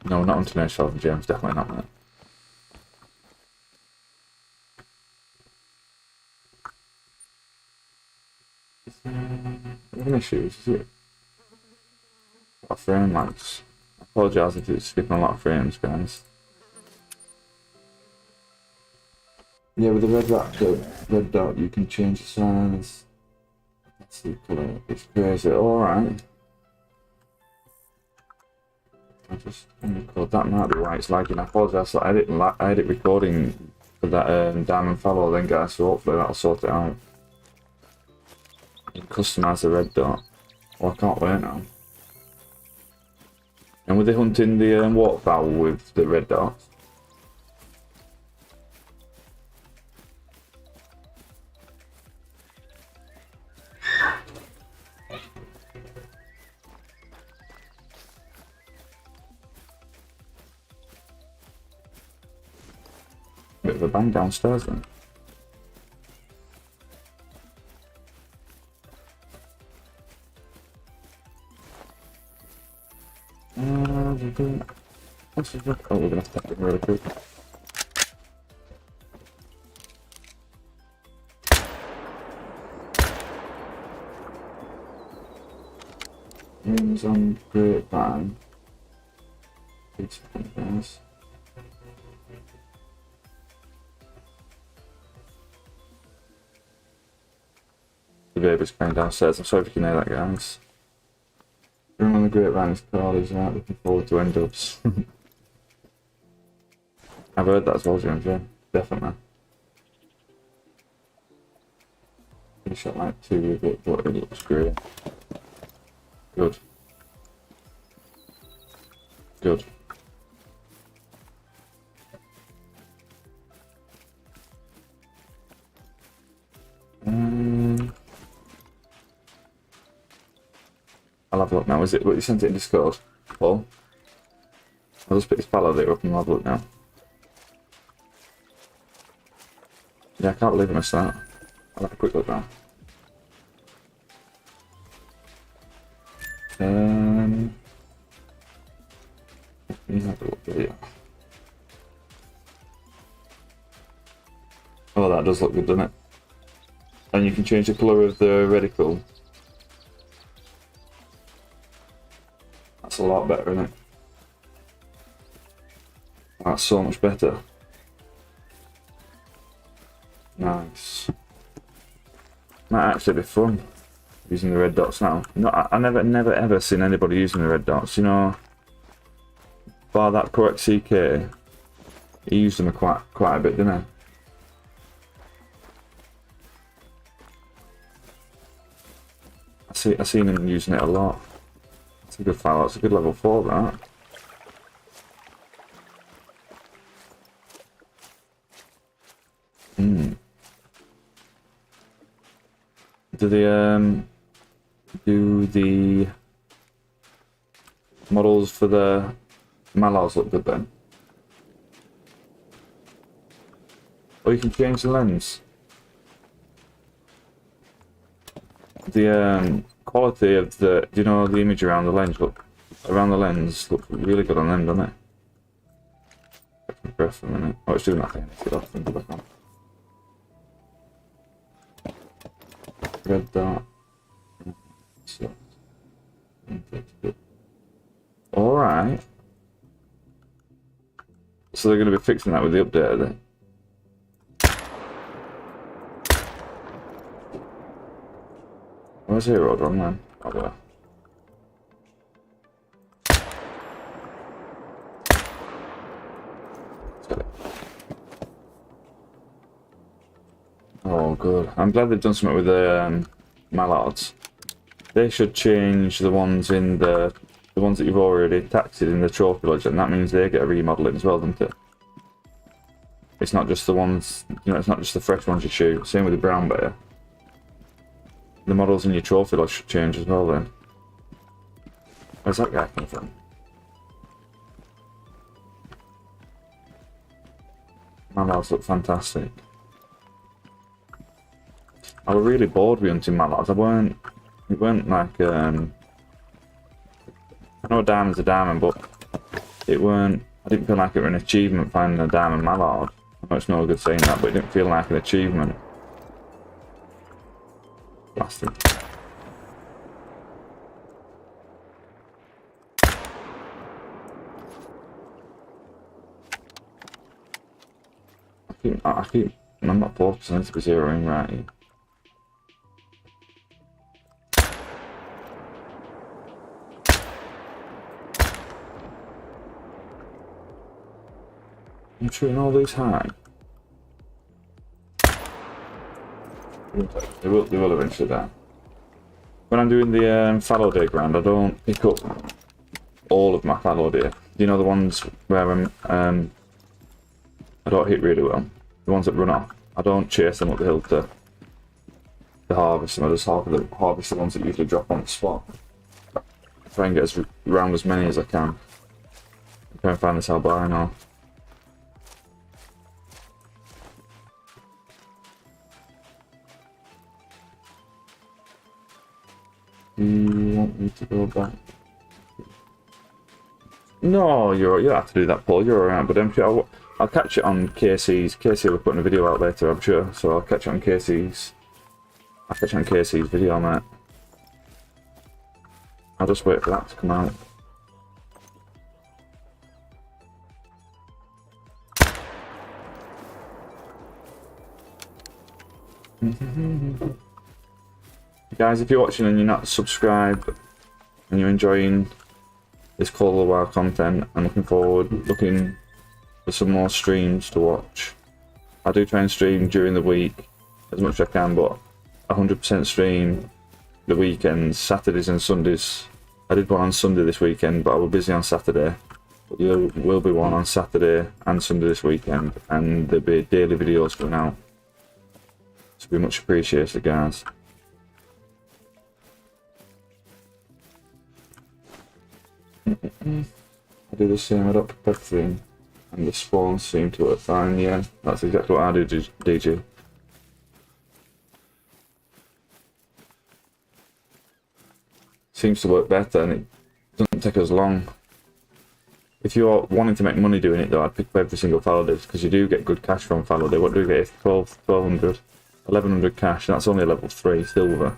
No, not onto Hirschfeld and James, definitely not that. What issues, is it? A lot of frame lags. I apologise if it's skipping a lot of frames, guys. Yeah, with the red dot, you can change the size. Let's see, colour. It's crazy. Alright. I just record that might be why it's lagging. I apologise. I edit recording for that diamond fallow then, guys. So hopefully that'll sort it out. You can customise the red dot. Well, I can't wait now. And were they hunting the waterfowl with the red dots? Bit of a bang downstairs then. What's this? Oh, we're gonna have to take it really quick. Names on grapevine. Nice. The baby's crying downstairs. I'm sorry if you can hear that, guys. Everyone on the grapevine is Carly's right, looking forward to end ups. I've heard that as well, James, yeah. Definitely. He shot like 2 with it, but it looks great. Good. Good. I'll have a look now. Is it what you sent it in Discord, Paul? I'll just pick this pallet up and I'll have a look now. Yeah, I can't believe I missed that. I'll have a quick look now. Have a look here. Oh, that does look good, doesn't it? And you can change the colour of the reticle. That's a lot better, isn't it? That's so much better. Nice. Might actually be fun using the red dots now. I never ever seen anybody using the red dots. You know, bar that correct CK, he used them quite a bit, didn't he? I seen him using it a lot. It's a good file. It's a good level 4, that. Do they do the models for the Malars look good then? Or you can change the lens. The quality of the, do you know, the image around the lens look really good on them, doesn't it? Press for a minute. Oh, it's doing that thing. Let's get off and go back on. Red dot. So, alright. So they're going to be fixing that with the update, are they? Where's Hero wrong then? Oh, there. Oh, good. I'm glad they've done something with the Mallards. They should change the ones in the ones that you've already taxied in the trophy lodge, and that means they get a remodeling as well, doesn't it? It's not just the ones, you know, it's not just the fresh ones you shoot. Same with the brown bear. The models in your trophy lodge should change as well then. Where's that guy come from? Mallards look fantastic. I was really bored with hunting mallards. It weren't like, I know a diamond's a diamond, but I didn't feel like it was an achievement finding a diamond mallard. I know it's no good saying that, but it didn't feel like an achievement. Bastard. I'm not focused, I need to be zeroing right here. I'm shooting all these high. They will eventually die. When I'm doing the fallow day grind, I don't pick up all of my fallow deer. You know, the ones where I don't hit really well. The ones that run off. I don't chase them up the hill to harvest them. I just harvest the ones that usually drop on the spot. Try and get around as many as I can. Try and find this albino. Do you want me to go back? No, you don't have to do that, Paul. You're alright, but I'm sure I'll catch it on Casey's. Casey will be putting a video out later, I'm sure. So I'll catch it on Casey's. I'll catch it on Casey's video, mate. I'll just wait for that to come out. Guys, if you're watching and you're not subscribed and you're enjoying this Call of the Wild content, I'm looking for some more streams to watch. I do try and stream during the week as much as I can, but 100% stream the weekends, Saturdays and Sundays. I did one on Sunday this weekend, but I was busy on Saturday. But there will be one on Saturday and Sunday this weekend, and there'll be daily videos going out. So be much appreciated, guys. I do the same, I don't prep everything, and the spawns seem to work fine. Yeah, that's exactly what I do, DG. Seems to work better, and it doesn't take as long. If you're wanting to make money doing it though, I'd pick up every single fallow day, because you do get good cash from fallow day. What do we get? 1200, 1100 cash, and that's only a level 3 silver.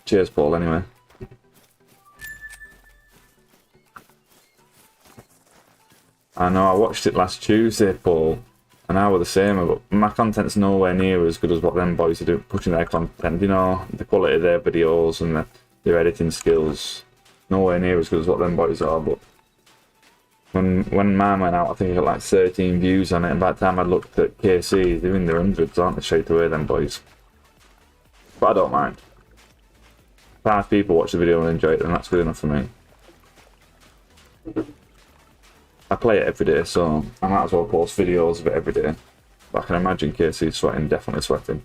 Cheers, Paul, anyway. I know, I watched it last Tuesday, Paul, and I were the same, but my content's nowhere near as good as what them boys are doing, pushing their content. You know, the quality of their videos and their editing skills, nowhere near as good as what them boys are. But when mine went out, I think I got like 13 views on it, and by the time I looked at KC, they're in the hundreds, aren't they, straight away, them boys. But I don't mind. 5 people watch the video and enjoy it, and that's good enough for me. I play it every day, so I might as well post videos of it every day. But I can imagine KC sweating, definitely sweating.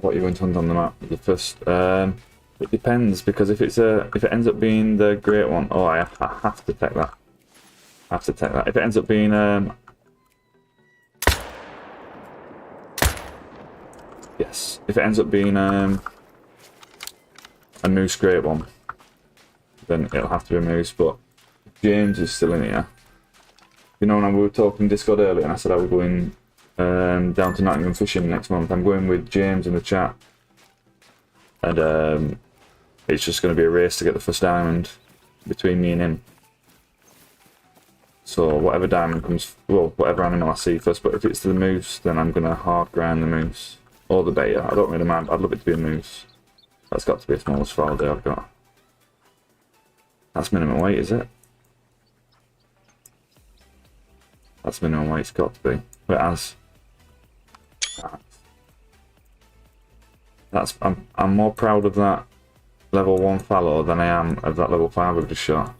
What are you going to hunt on the map? The first, it depends, because if it ends up being the great one, oh, I have to take that. I have to take that. If it ends up being yes, if it ends up being a moose great one, then it'll have to be a moose. But James is still in here. You know, when we were talking Discord earlier, and I said I was going down to Nottingham fishing next month. I'm going with James in the chat, and it's just going to be a race to get the first diamond between me and him. So whatever diamond comes, well, whatever animal I see first. But if it's the moose, then I'm going to hard grind the moose or the beta. I don't really mind. I'd love it to be a moose. That's got to be a smallest file day I've got. That's minimum weight, is it? That's minimum weight, it's got to be. It has. That's I'm more proud of that level 1 fallow than I am of that level 5 I've just shot.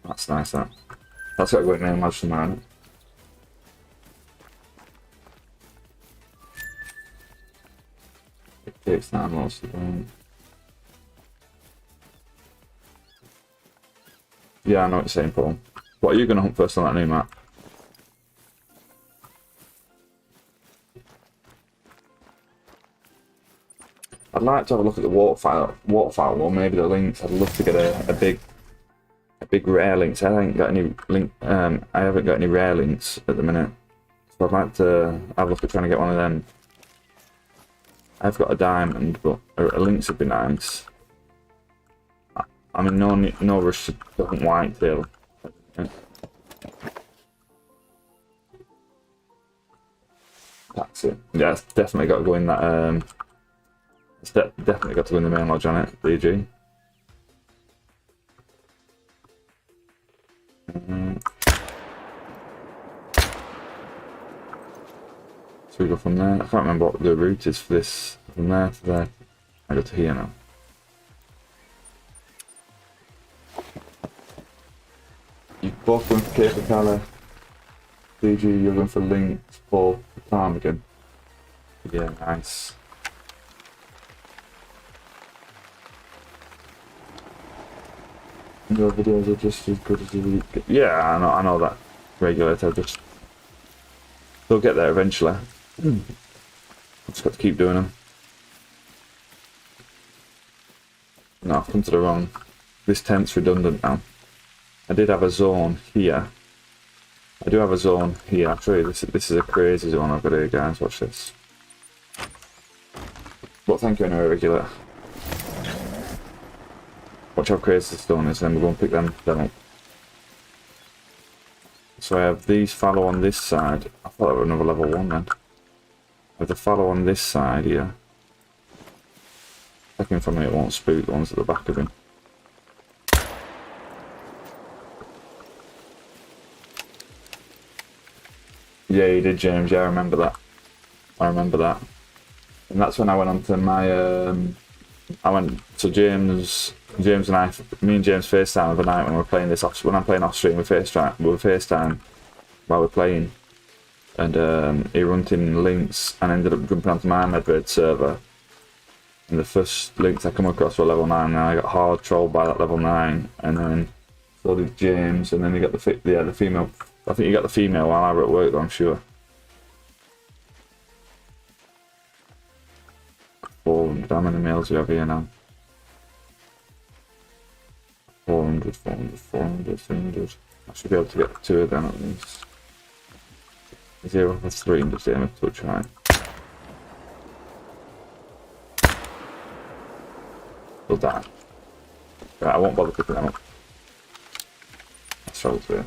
That's nice, that. That's got to go in there and match the man. It takes that most of them. Yeah, I know what you're saying, Paul. What are you going to hunt first on that new map? I'd like to have a look at the waterfowl or maybe the lynx. I'd love to get a big rare lynx. I haven't got any rare lynx at the minute, so I'd like to have a look at trying to get one of them. I've got a diamond, but a lynx would be nice. I'm in no rush to hunt whitetail. That's it. Yeah, it's definitely got to go in that. It's definitely got to go in the main lodge on it. DG. So we go from there. I can't remember what the route is for this. From there to there. I go to here now. You both going for Cape Cala. DG, you're going for Lynx, Paul, for Ptarmigan. Yeah, nice. Your videos are just as good as you. Yeah, I know that. Regulator, they'll get there eventually. I've just got to keep doing them. No, I've come to the wrong. This tent's redundant now. I did have a zone here. I do have a zone here. I'll show you this. This is a crazy zone I've got here, guys. Watch this. But thank you anyway, Regulator. Watch how crazy the stone is, and then we'll go and pick them up. So I have these fallow on this side. I thought that were another level 1 then. With the fallow on this side here. Checking from me it won't spook the ones at the back of him. Yeah, you did, James. Yeah, I remember that. I remember that. And that's when I went on to my, I went to James and I, me and James FaceTime the night when we were playing this off, when I'm playing off stream, we FaceTime while we're playing. And he runs in links and ended up jumping onto my Medved server. And the first links I come across were level 9, and I got hard trolled by that level 9. And then so did James, and then you got the female. I think you got the female while I were at work though, I'm sure. 400, how many males do we have here now? 400, 300. I should be able to get 2 of them at least. 0 for 300, aim a touch high. Still die. Right, I won't bother picking them up. I struggle to it.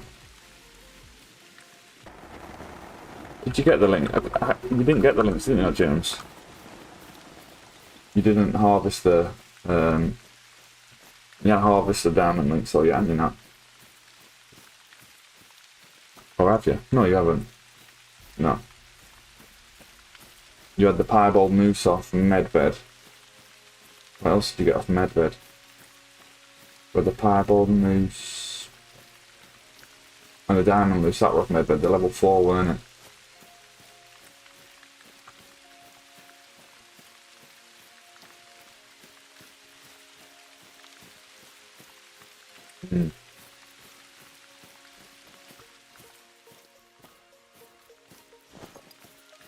Did you get the link? You didn't get the links, didn't you, James? You didn't harvest the you didn't harvest the diamond links, so yeah, you're not. Or have you? No, you haven't. No. You had the piebald moose off Medved. What else did you get off Medved? With the piebald moose and the diamond moose that were off Medved. They're level 4, weren't it?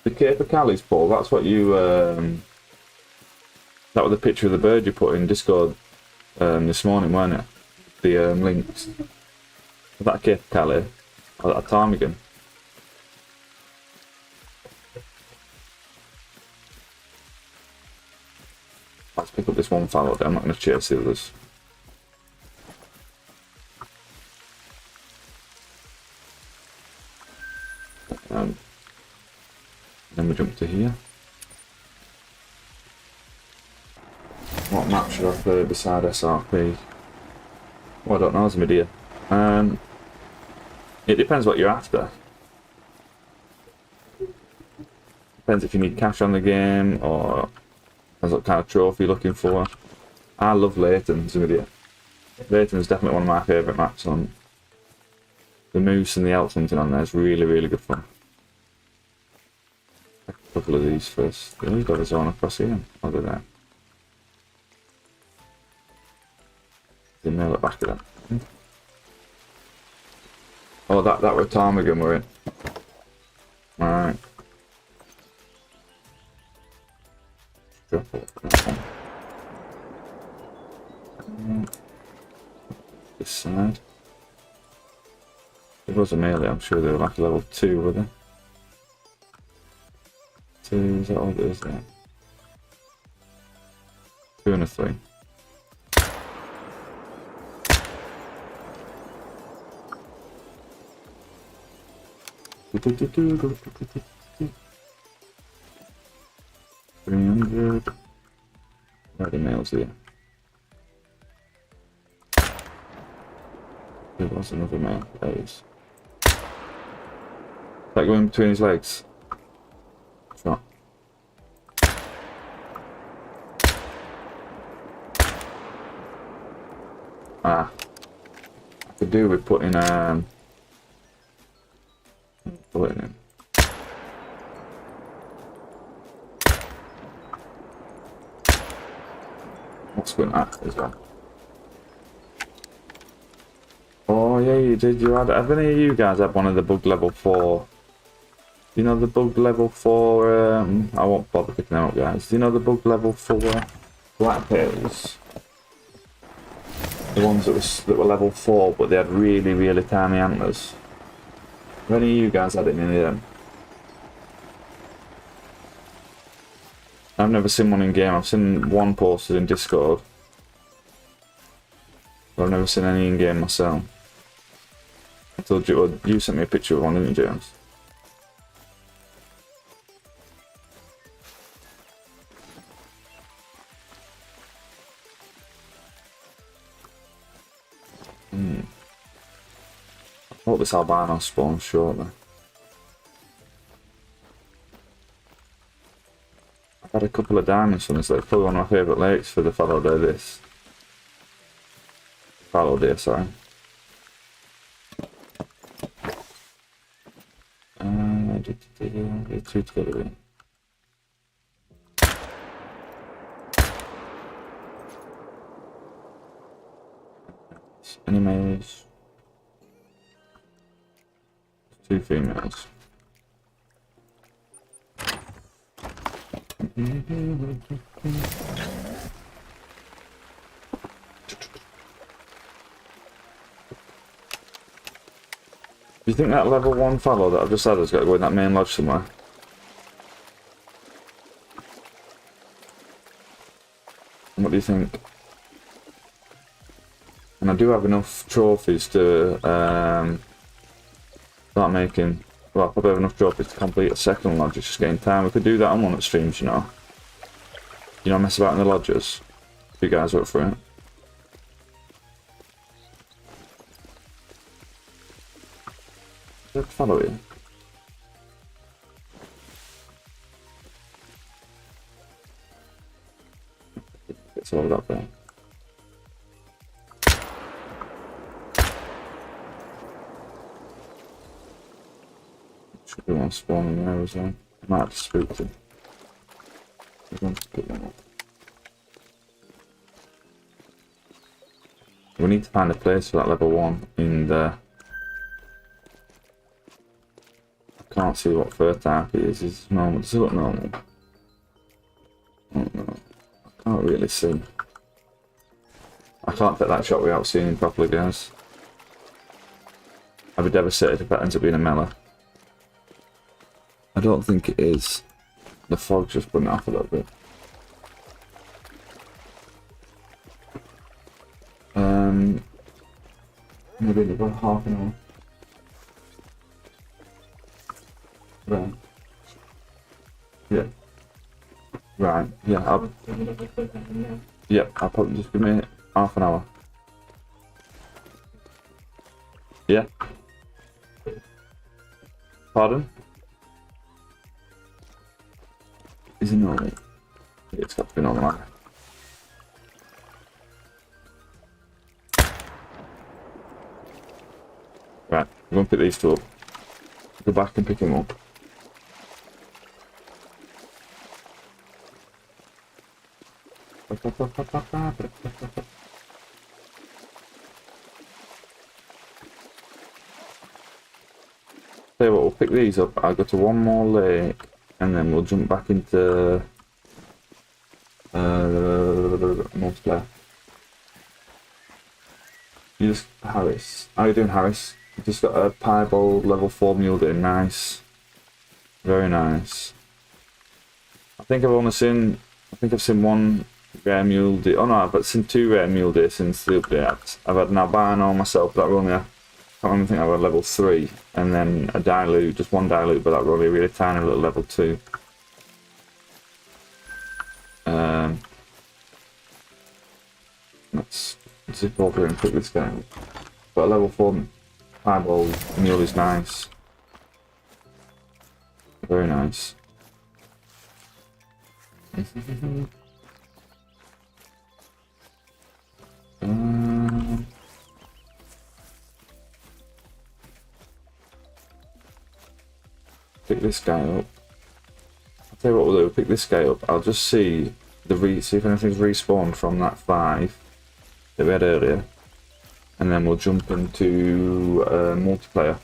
The Cape of Callis, Paul, that's what you, that was the picture of the bird you put in Discord this morning, weren't it? The links. Was that Cape of Calais? Or that a ptarmigan? Let's pick up this one fallow then, I'm not going to chase the others. Then we jump to here. What map should I play beside SRP? Well, I don't know, as an idea. It depends what you're after. Depends if you need cash on the game or depends what kind of trophy you're looking for. I love Leighton, as an idiot. Leighton is definitely one of my favourite maps on. The moose and the elk hunting on there is really, really good fun. A couple of these first. He's got his own across here. I'll do that. They nail it back of that. Oh, that were ptarmigan we're in. Alright. Drop it. This side. It was a melee, I'm sure they were like level 2, were they? 2, is that all it is there? 2 and a 3. $300. Where are the males here? There was another male. There he is. Is that going between his legs? It's not. I could do with putting bullet in. What's going on as well? Oh yeah, you did. You had. Have any of you guys had one of the bug level 4? You know the bug level 4. I won't bother picking them up, guys. Do you know the bug level 4 blacktails? The ones that were level 4, but they had really, really tiny antlers. Have any of you guys had any of them? I've never seen one in game. I've seen one posted in Discord. I've never seen any in game myself. I told you, well, you sent me a picture of one, didn't you, James? I hope this albino spawns shortly. I've had a couple of diamonds from this lake. Probably one of my favourite lakes for the fallow deer. Fallow deer, sorry. Two together. Any males? Two females. Do you think that level 1 fallow that I've just had has got to go in that main lodge somewhere? What do you think? And I do have enough trophies to start making. Well, I probably have enough trophies to complete a second lodge. It's just getting time. We could do that on one of the streams, you know. You know, mess about in the lodges. If you guys are up for it. Let's follow you. It's all up there. Should be one spawning there as well. I might have to spook them. We're going to pick them up. We need to find a place for that level 1 in the... I can't see what fur type it is. Is it normal? Does it look normal? Oh no. I can't really see. I can't take that shot without seeing him properly, guys. I'd be devastated if that ends up being a melee. I don't think it is. The fog's just putting it off a little bit. Maybe in about half an hour. Right. Yeah. Right. Yeah. I'll probably just give me half an hour. Yeah. Pardon? Is it normal? It's got to be normal. Right, I'm going to pick these two up. Go back and pick them up. Tell you what, we'll pick these up. I'll go to one more lake and then we'll jump back into multiplayer. You just Harris. How are you doing, Harris? You just got a piebald level 4 mule deer. Nice. Very nice. I think I've seen one rare mule deer. Oh no, I've seen 2 rare mule deer since the update. I've had an albino myself, that were only I think I've had level 3, and then a dilute, just one dilute, but that were only a really tiny little level 2. Let's zip over here and pick this guy up. But a level 4 piebald mule is nice. Very nice. Pick this guy up. I'll tell you what we'll do, pick this guy up. I'll just see see if anything's respawned from that 5 that we had earlier. And then we'll jump into multiplayer.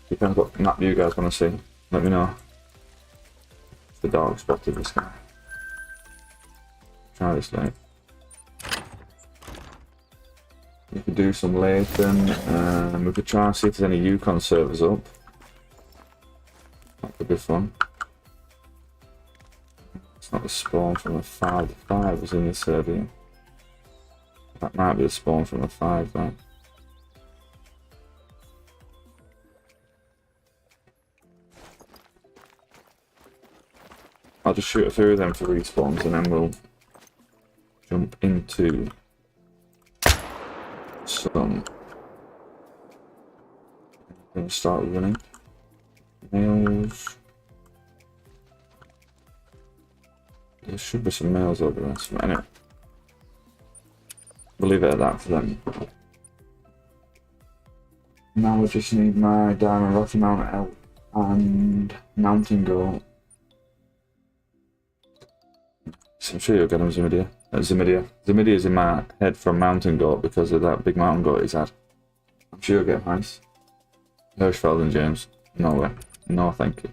Depends what map you guys want to see. Let me know. It's the dark spotted this guy. Try this late. We could do some Lathan. We could try and see if there's any Yukon servers up. That could be fun. It's not the spawn from a 5. The 5 was in this area. That might be the spawn from the 5 though. I'll just shoot a few of them for respawns and then we'll jump into some. Gonna start running. Males. There should be some males over there. So anyway, we'll leave it at that for them. Now we just need my diamond rocky mount out and mountain goat. So I'm sure you'll get him, Zimidia. Zimidia's in my head from mountain goat because of that big mountain goat he's had. I'm sure you'll get him nice. Hirschfeld and James. No way. No thank you.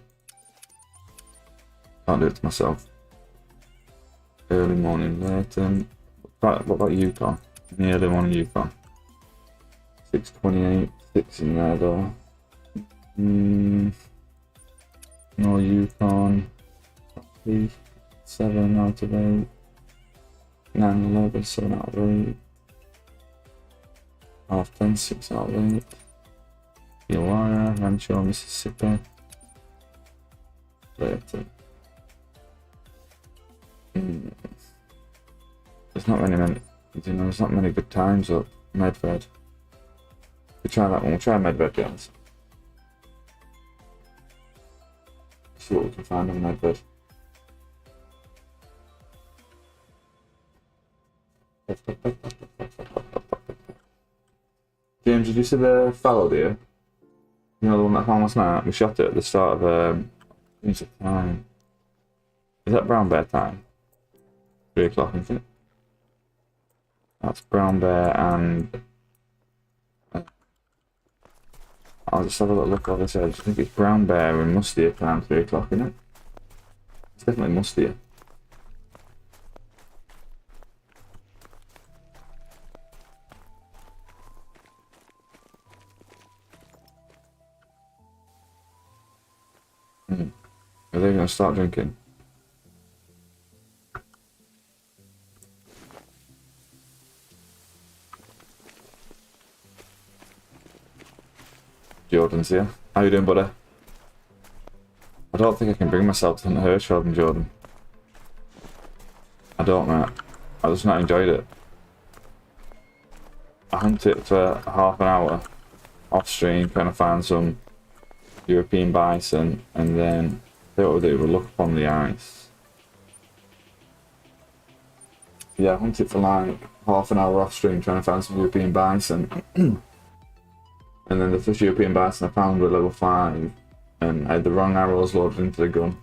Can't do it to myself. Early morning Leighton. What about Yukon? Any early morning Yukon? 628. 6 in there though. No Yukon. 7 out of 8. 9-11, 7 out of 8. Half 10, 6 out of 8. Illawarra, Rancho, Mississippi. Leighton. There's not many, there's not many good times up. Medved. We try that one. We'll try Medved, guys. See what we can find on Medved. James, did you see the fallow deer? You know the one that found last night? We shot it at the start of what's the time? Is that brown bear time? 3 o'clock, isn't it? That's brown bear and I'll just have a little look over this edge. I think it's brown bear and mustier time, 3 o'clock, isn't it? It's definitely mustier. Are they going to start drinking? Jordan's here. How you doing, buddy? I don't think I can bring myself to hunt Hirschfeld and Jordan. I don't, mate. I just not enjoyed it. I hunted it for half an hour off stream trying to find some European bison, and then what we'll do, we'll look up on the ice. Yeah, I hunted for like half an hour off stream trying to find some European bison. And then the first European bison I found were level 5 and I had the wrong arrows loaded into the gun.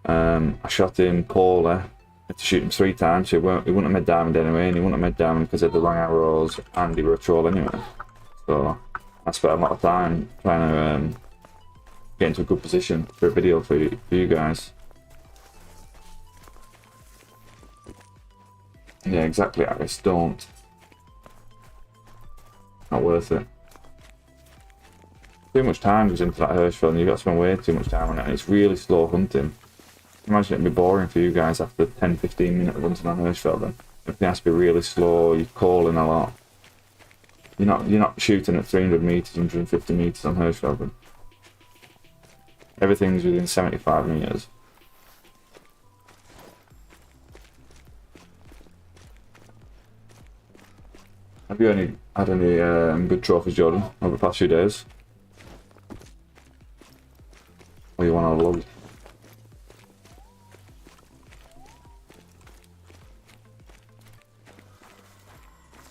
I shot him poorly. I had to shoot him 3 times, so he wouldn't have made diamond anyway, and he wouldn't have made diamond because he had the wrong arrows and he were a troll anyway. So I spent a lot of time trying to get into a good position for a video for you guys. Yeah, exactly, Aris, don't. Not worth it. Too much time goes into that Hirschfeld and you've got to spend way too much time on it, and it's really slow hunting. Imagine it'd be boring for you guys after 10-15 minutes of hunting on Hirschfeld then. Everything has to be really slow, you're calling a lot. You're not shooting at 300 metres, 150 metres on Hirschfeld then. Everything's within 75 metres. Have you had any good trophies, Jordan, over the past few days? Or you want to log?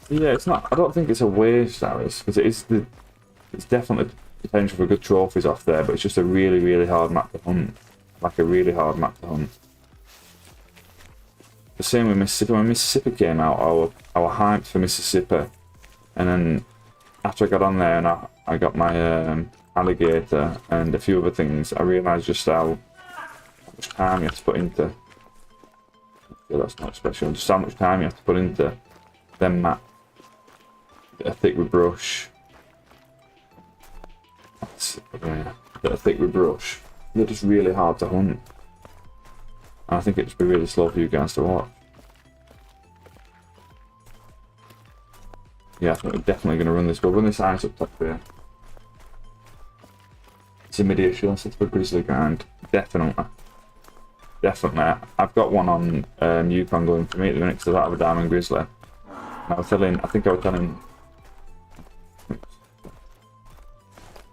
Yeah, it's not. I don't think it's a waste, Aris, because it's definitely potential for good trophies off there, but it's just a really, really hard map to hunt. Like a really hard map to hunt. The same with Mississippi. When Mississippi came out, I was hyped for Mississippi, and then after I got on there and I got my alligator and a few other things, I realised just how much time you have to put into. Yeah, that's not special. Just how much time you have to put into them map. Bit of thick with brush. Bit of thick with brush. They're just really hard to hunt. And I think it'd just be really slow for you guys to watch. Yeah, I think we're definitely going to run this. We'll run this ice up top here. It's a mid-issue, set up a grizzly grind. Definitely. Definitely. I've got one on Yukon going for me at the minute because I don't have a diamond grizzly. And I was telling,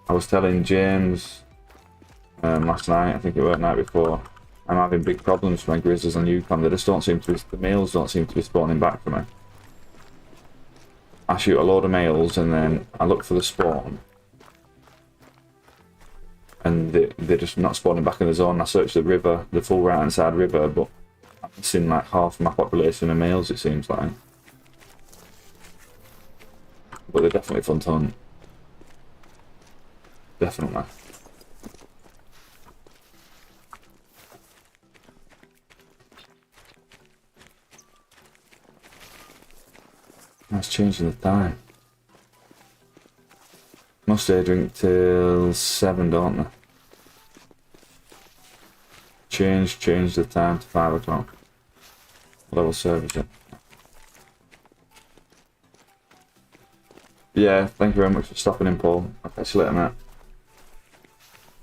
I was telling James last night, I think it was the night before, I'm having big problems with my grizzlies on Yukon. They just don't seem to be, the males don't seem to be spawning back for me. I shoot a load of males and then I look for the spawn. And they're just not spawning back in the zone. I search the river, the full right hand side river, but I'm missing like half my population of males, it seems like. But they're definitely fun to hunt. Definitely. That's changing the time. Most they drink till 7, don't they? Change the time to 5 o'clock. Level service it. Yeah, thank you very much for stopping in, Paul. I'll catch you later, mate.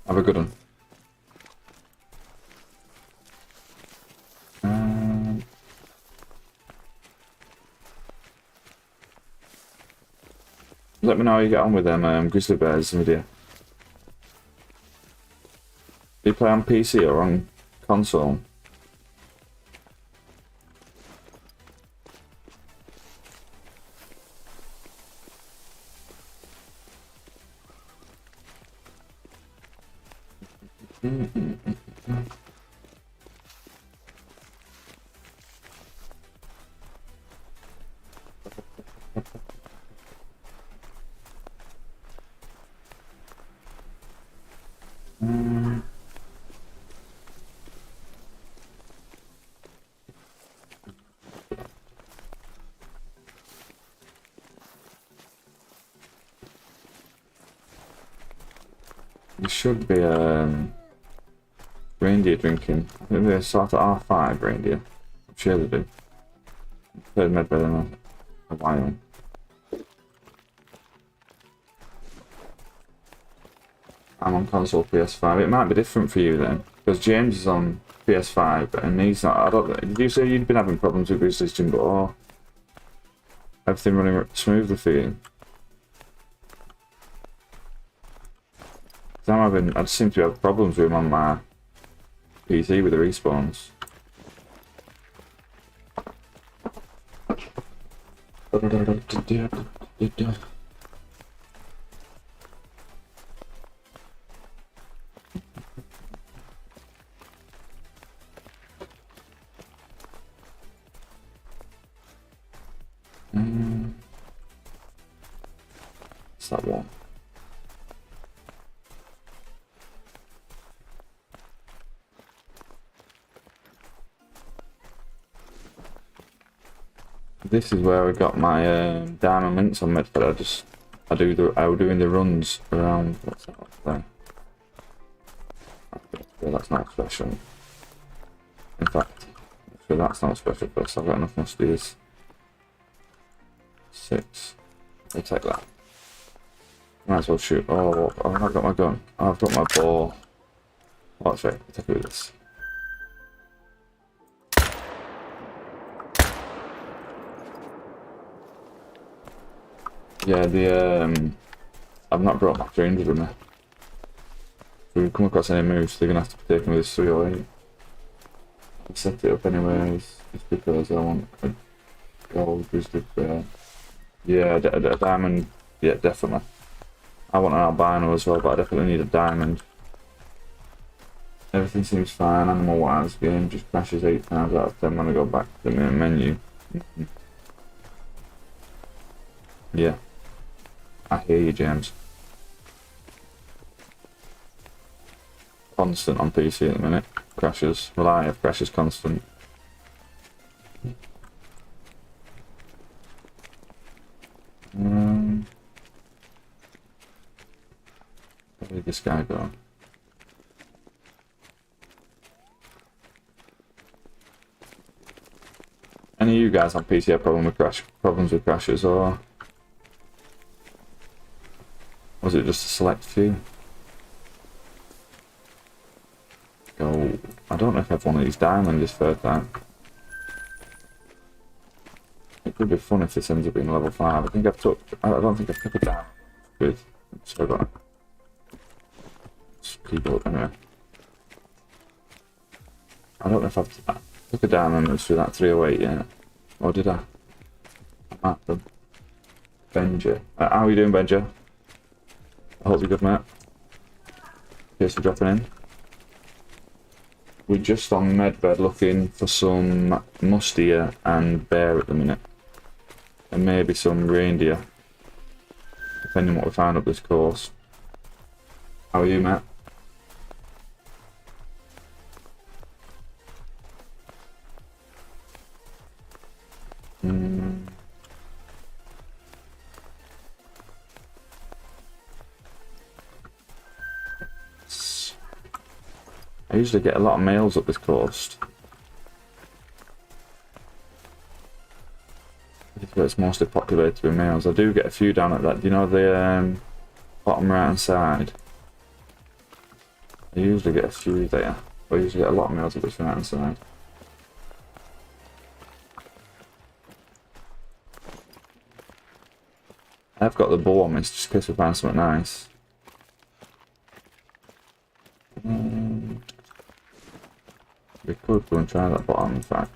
Have a good one. Let me know how you get on with them grizzly bears video. Do you play on PC or on console? There should be reindeer drinking. I think they start at R5 reindeer. I'm sure they do. I've played Medbed in a while. I'm on console PS5. It might be different for you then, because James is on PS5 and he's not. I don't. Did you say you'd been having problems with Grizzlies, Jimbo? Or everything running smoothly for you? I just seem to have problems with him on my PC with the respawns. What's that one? This is where I got my diamond mints on Medford. I was doing the runs around. What's that there? Yeah, that's not special. In fact, that's not special first. I've got enough musties. 6. I'll take that. Might as well shoot. Oh, I've got my gun. I've got my bow. Oh, that's right. I'll take it with this. Yeah, I've not brought my 300 with me. If we come across any moves, they're gonna have to be taken with this 308. I set it up anyways, just because I want a gold grizzly bear. Yeah, a diamond. Yeah, definitely. I want an albino as well, but I definitely need a diamond. Everything seems fine. Animal wise, game just crashes 8 times out of 10 when I go back to the main menu. Yeah. I hear you, James. Constant on PC at the minute. Crashes. Well, I have crashes constant. Where did this guy go? Any of you guys on PC have problems with crashes or? Was it just a select few? Go. I don't know if I have one of these diamonds this first time. It could be fun if this ends up being level 5. I think I've took. I don't think I've took a diamond with. So I got. Just keep it up anyway. I don't know if I've took a diamond through that 308 yet. Or did I? I might have. Benja. How are you doing, Benja? I hope you're good, mate. Cheers for dropping in. We're just on medbed looking for some mustier and bear at the minute. And maybe some reindeer. Depending on what we find up this course. How are you, Matt? I usually get a lot of males up this coast. It's mostly populated with males. I do get a few down at that. Do you know the bottom right hand side? I usually get a few there. I usually get a lot of males up this right hand side. I've got the bow on me just in case we find something nice. We could go and try that bottom, in fact.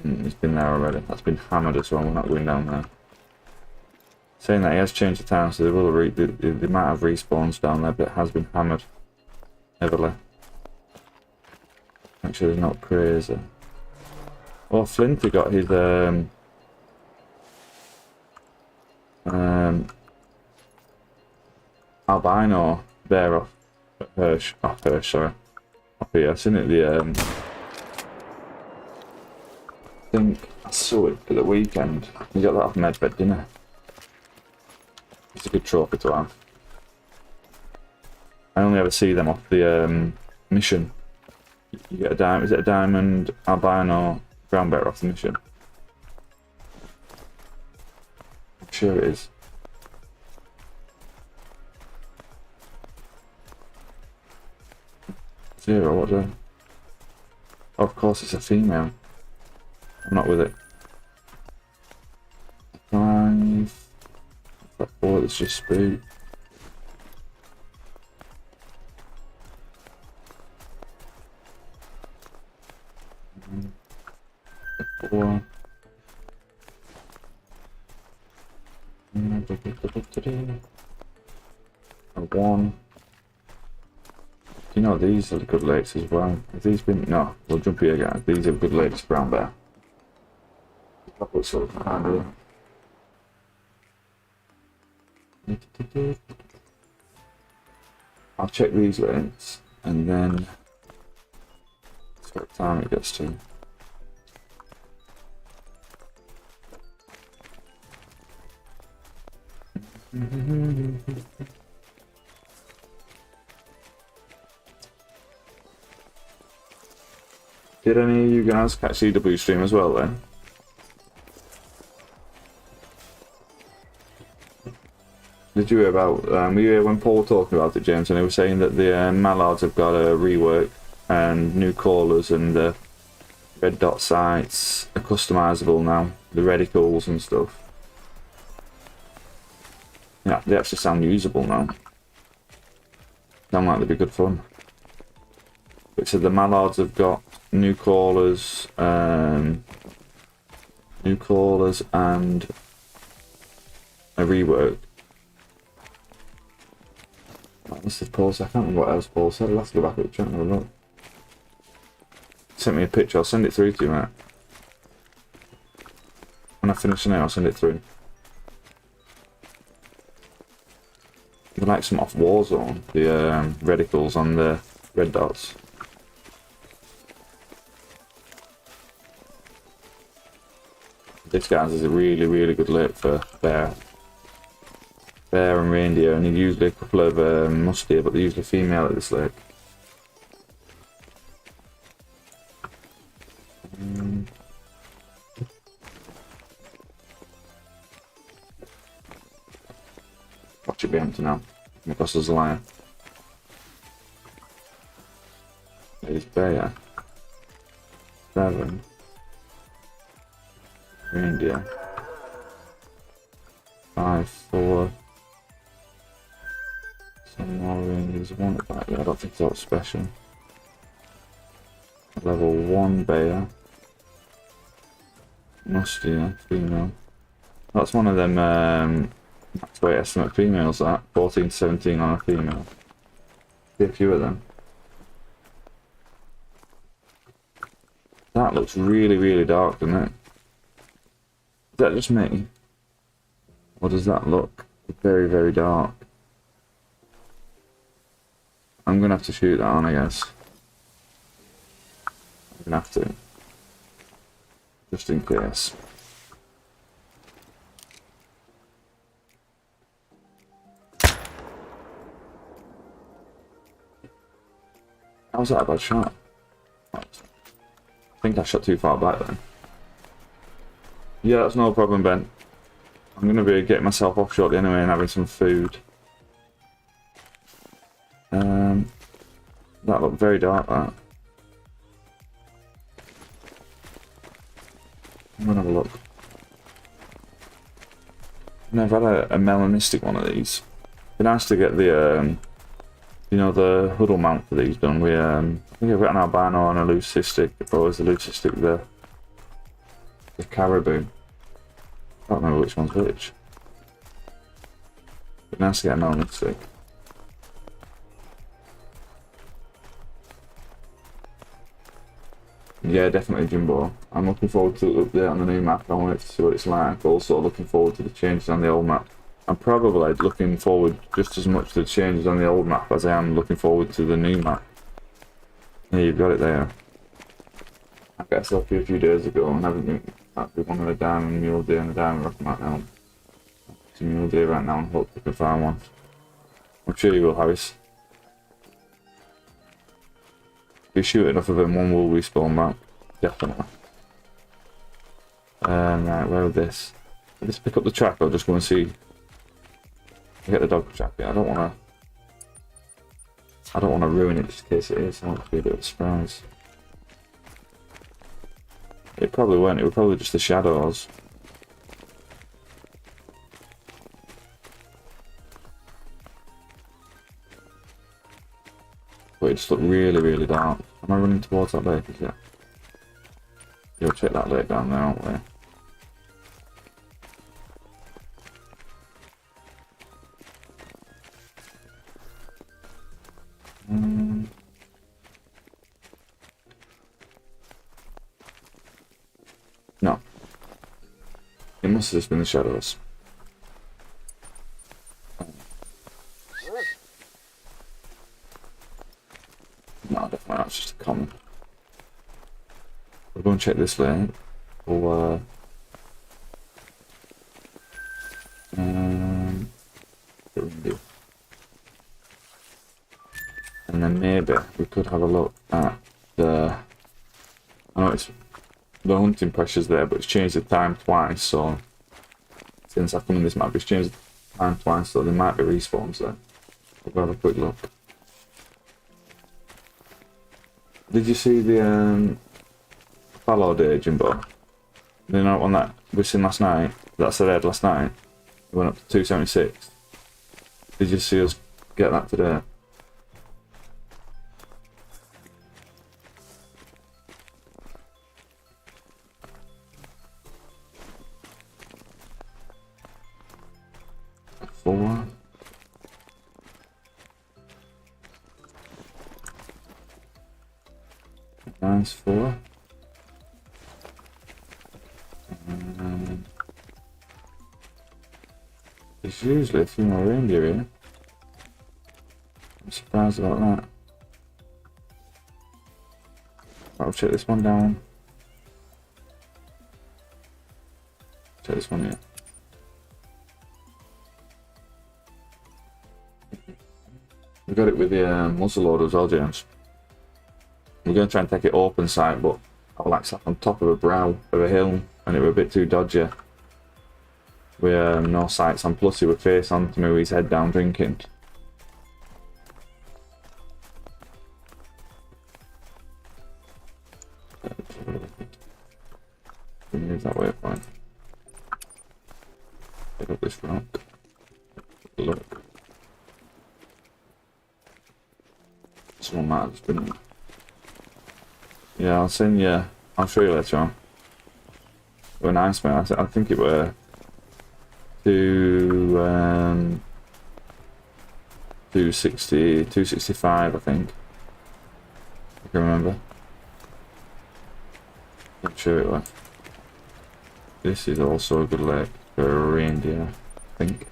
It's been there already. That's been hammered as well. We're not going down there. Saying that, he has changed the time, so they might have respawns down there, but it has been hammered heavily. Actually, it's not crazy. Oh, Flinty got his albino bear off Hirsch. Off Hirsch, sorry. Up here. I've seen it the I think I saw it at the weekend. You got that off Medbed, didn't you? It's a good trophy to have. I only ever see them off the mission. You get a diamond. Is it a diamond albino brown bear off the mission? I'm sure it is. Zero, what do I? Oh, of course it's a female. I'm not with it. 5. Oh, it's just spook. Four. A 1. You know, these are the good lakes as well. Have these been? No, we'll jump here again. These are good lakes, brown bear. I'll put sort of behind here. I'll check these lakes and then see what time it gets to. Did any of you guys catch CW stream as well then? Did you hear about, were you here when Paul was talking about it, James, and he was saying that the mallards have got a rework and new callers and the red dot sights are customizable now, the reticles and stuff. Yeah, they actually sound usable now. Sound like they'd be good fun. But so the mallards have got new callers and a rework. This is Paul, so I can't remember what else Paul said. I'll have to go back at the chat and have a look. Sent me a picture, I'll send it through to you, mate. When I finish now, I'll send it through. You like some off Warzone, the reticles on the red dots. This guy's is a really, really good lake for bear and reindeer, and usually a couple of musty, but they're usually female at this lake. Should be empty now. Because there's a lion. There's bear. 7. Reindeer. 5, 4. Some more reindeers. One at that. Yeah, I don't think that's special. Level 1 bear. Mustia, female. That's one of them max weight estimate females, that. 14 to 17 on a female. See a few of them. That looks really, really dark, doesn't it? Is that just me? Or does that look very, very dark? I'm going to have to shoot that on, I guess. I'm going to have to. Just in case. How was that a bad shot? I think I shot too far back then. Yeah, that's no problem, Ben. I'm going to be getting myself off shortly anyway and having some food. That looked very dark, that. I'm going to have a look. I've never had a melanistic one of these. It'd be nice to get the, you know, the huddle mount for these done. We, I think I've got an albino and a leucistic, or is the leucistic the caribou? I can't remember which one's which. It'd be nice to get a melanistic. Yeah, definitely Jimbo. I'm looking forward to the update on the new map. I want to see what it's like. Also looking forward to the changes on the old map. I'm probably looking forward just as much to the changes on the old map as I am looking forward to the new map. Yeah, you've got it there. I got a selfie a few days ago and haven't been back with one of the diamond mule deer and the diamond rock right now. It's a mule deer right now and hope we can find one. I'm sure you will, Harris. If we shoot enough of them, one will respawn back. Definitely. Right, where is this? Let's pick up the track or just go and see. Get the dog track. I don't wanna ruin it just in case it is. I want it to be a bit of a surprise. It probably won't, it was probably just the shadows. But it just looked really, really dark. Am I running towards that lake? Yeah. You'll check that lake down there, aren't we? No. It must have just been the shadows. No, definitely not. It's just a common. We'll go and check this lake. We'll, and then maybe we could have a look at the. I know it's the hunting pressure's there, but it's changed the time twice. So since I've come in this map, it's changed the time twice, so there might be respawns there. We'll have a quick look. Did you see the fallow day, Jimbo? You know one that we seen last night? That's I read last night. It went up to 276. Did you see us get that today? Four. Nice 4. There's usually a few more reindeer here. I'm surprised about that. I'll check this one down. Check this one here. We got it with the muzzle loader as well, James. We're going to try and take it open sight, but I like sat on top of a brow of a hill and it was a bit too dodgy. with no sights on. Plus, he would face on to me with his head down drinking. Move that way, fine. Pick up this rock. Look. This one might have just been. Yeah, I'll send you. I'll show you later on. They were nice, man. I think it were 260, 265, I think. I can remember. I'm sure it was. This is also a good lake for a reindeer, I think.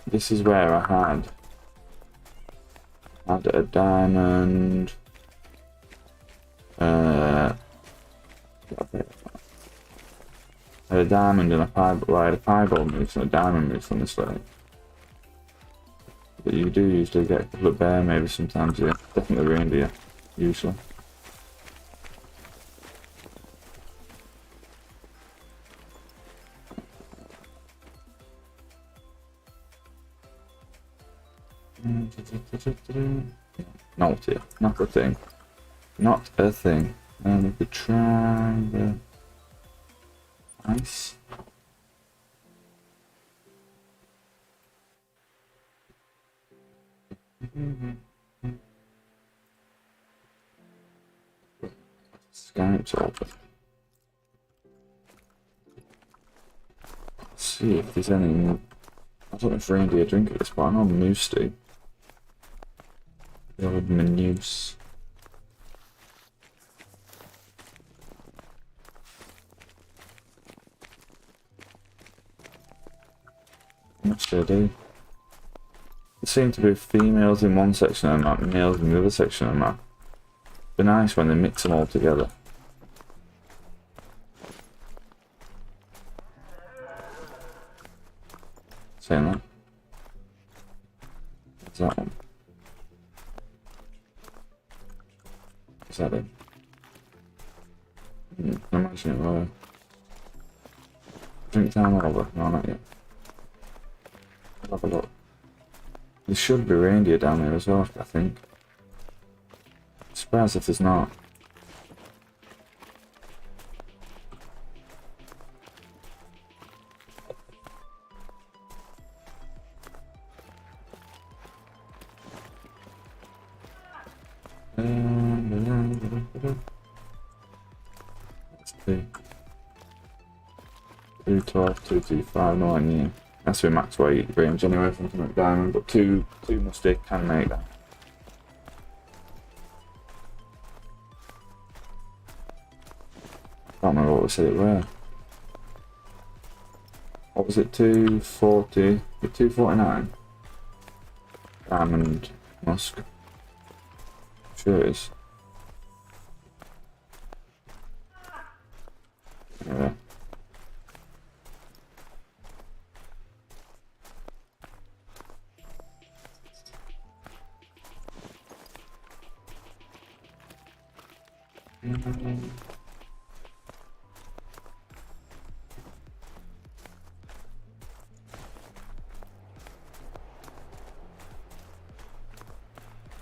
This is where I had a diamond. I had a diamond and a piebald. Well, I had a piebald moose and a diamond moose on this lake. But you do usually get a couple of bear, maybe sometimes, yeah. Definitely reindeer, usually. Not here, not a thing. Not a thing. And we could try the ice. Skype's open. Let's see if there's any. I don't know if reindeer drink at this point. I know moose do. The old Manuse. Must they do? There seem to be females in one section of the map, males in the other section of the map. It'd be nice when they mix them all together. Saying that. What's that one? Is that it? I imagine it will. Drink time over? No, not yet. I'll have a look. There should be reindeer down there as well, I think. I'm surprised if there's not. Let's see. 212, 225, no idea. That's your max weight range anyway from something like diamond, but two musty can make that. I can't remember what we said it were. What was it, 240, 249? Diamond musk. Sure it is. Yeah.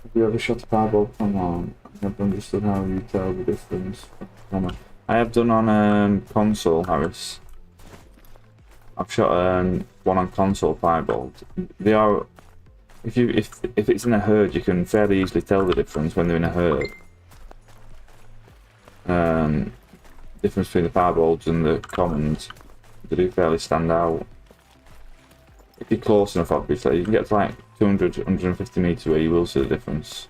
Have you ever shot a piebald? Come on, I've never understood how you tell the difference. Come on. I have done on console, Harris. I've shot one on console piebald. They are, if it's in a herd, you can fairly easily tell the difference when they're in a herd. Difference between the piebalds and the commons, they do fairly stand out. If you're close enough, obviously, you can get to like 200, 150 metres where you will see the difference.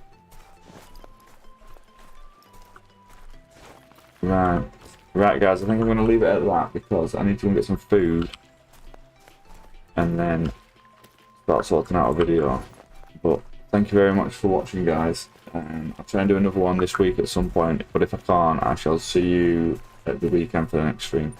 Right, guys, I think I'm going to leave it at that because I need to go and get some food and then start sorting out a video. But thank you very much for watching, guys. I'll try and do another one this week at some point, but if I can't, I shall see you at the weekend for the next stream.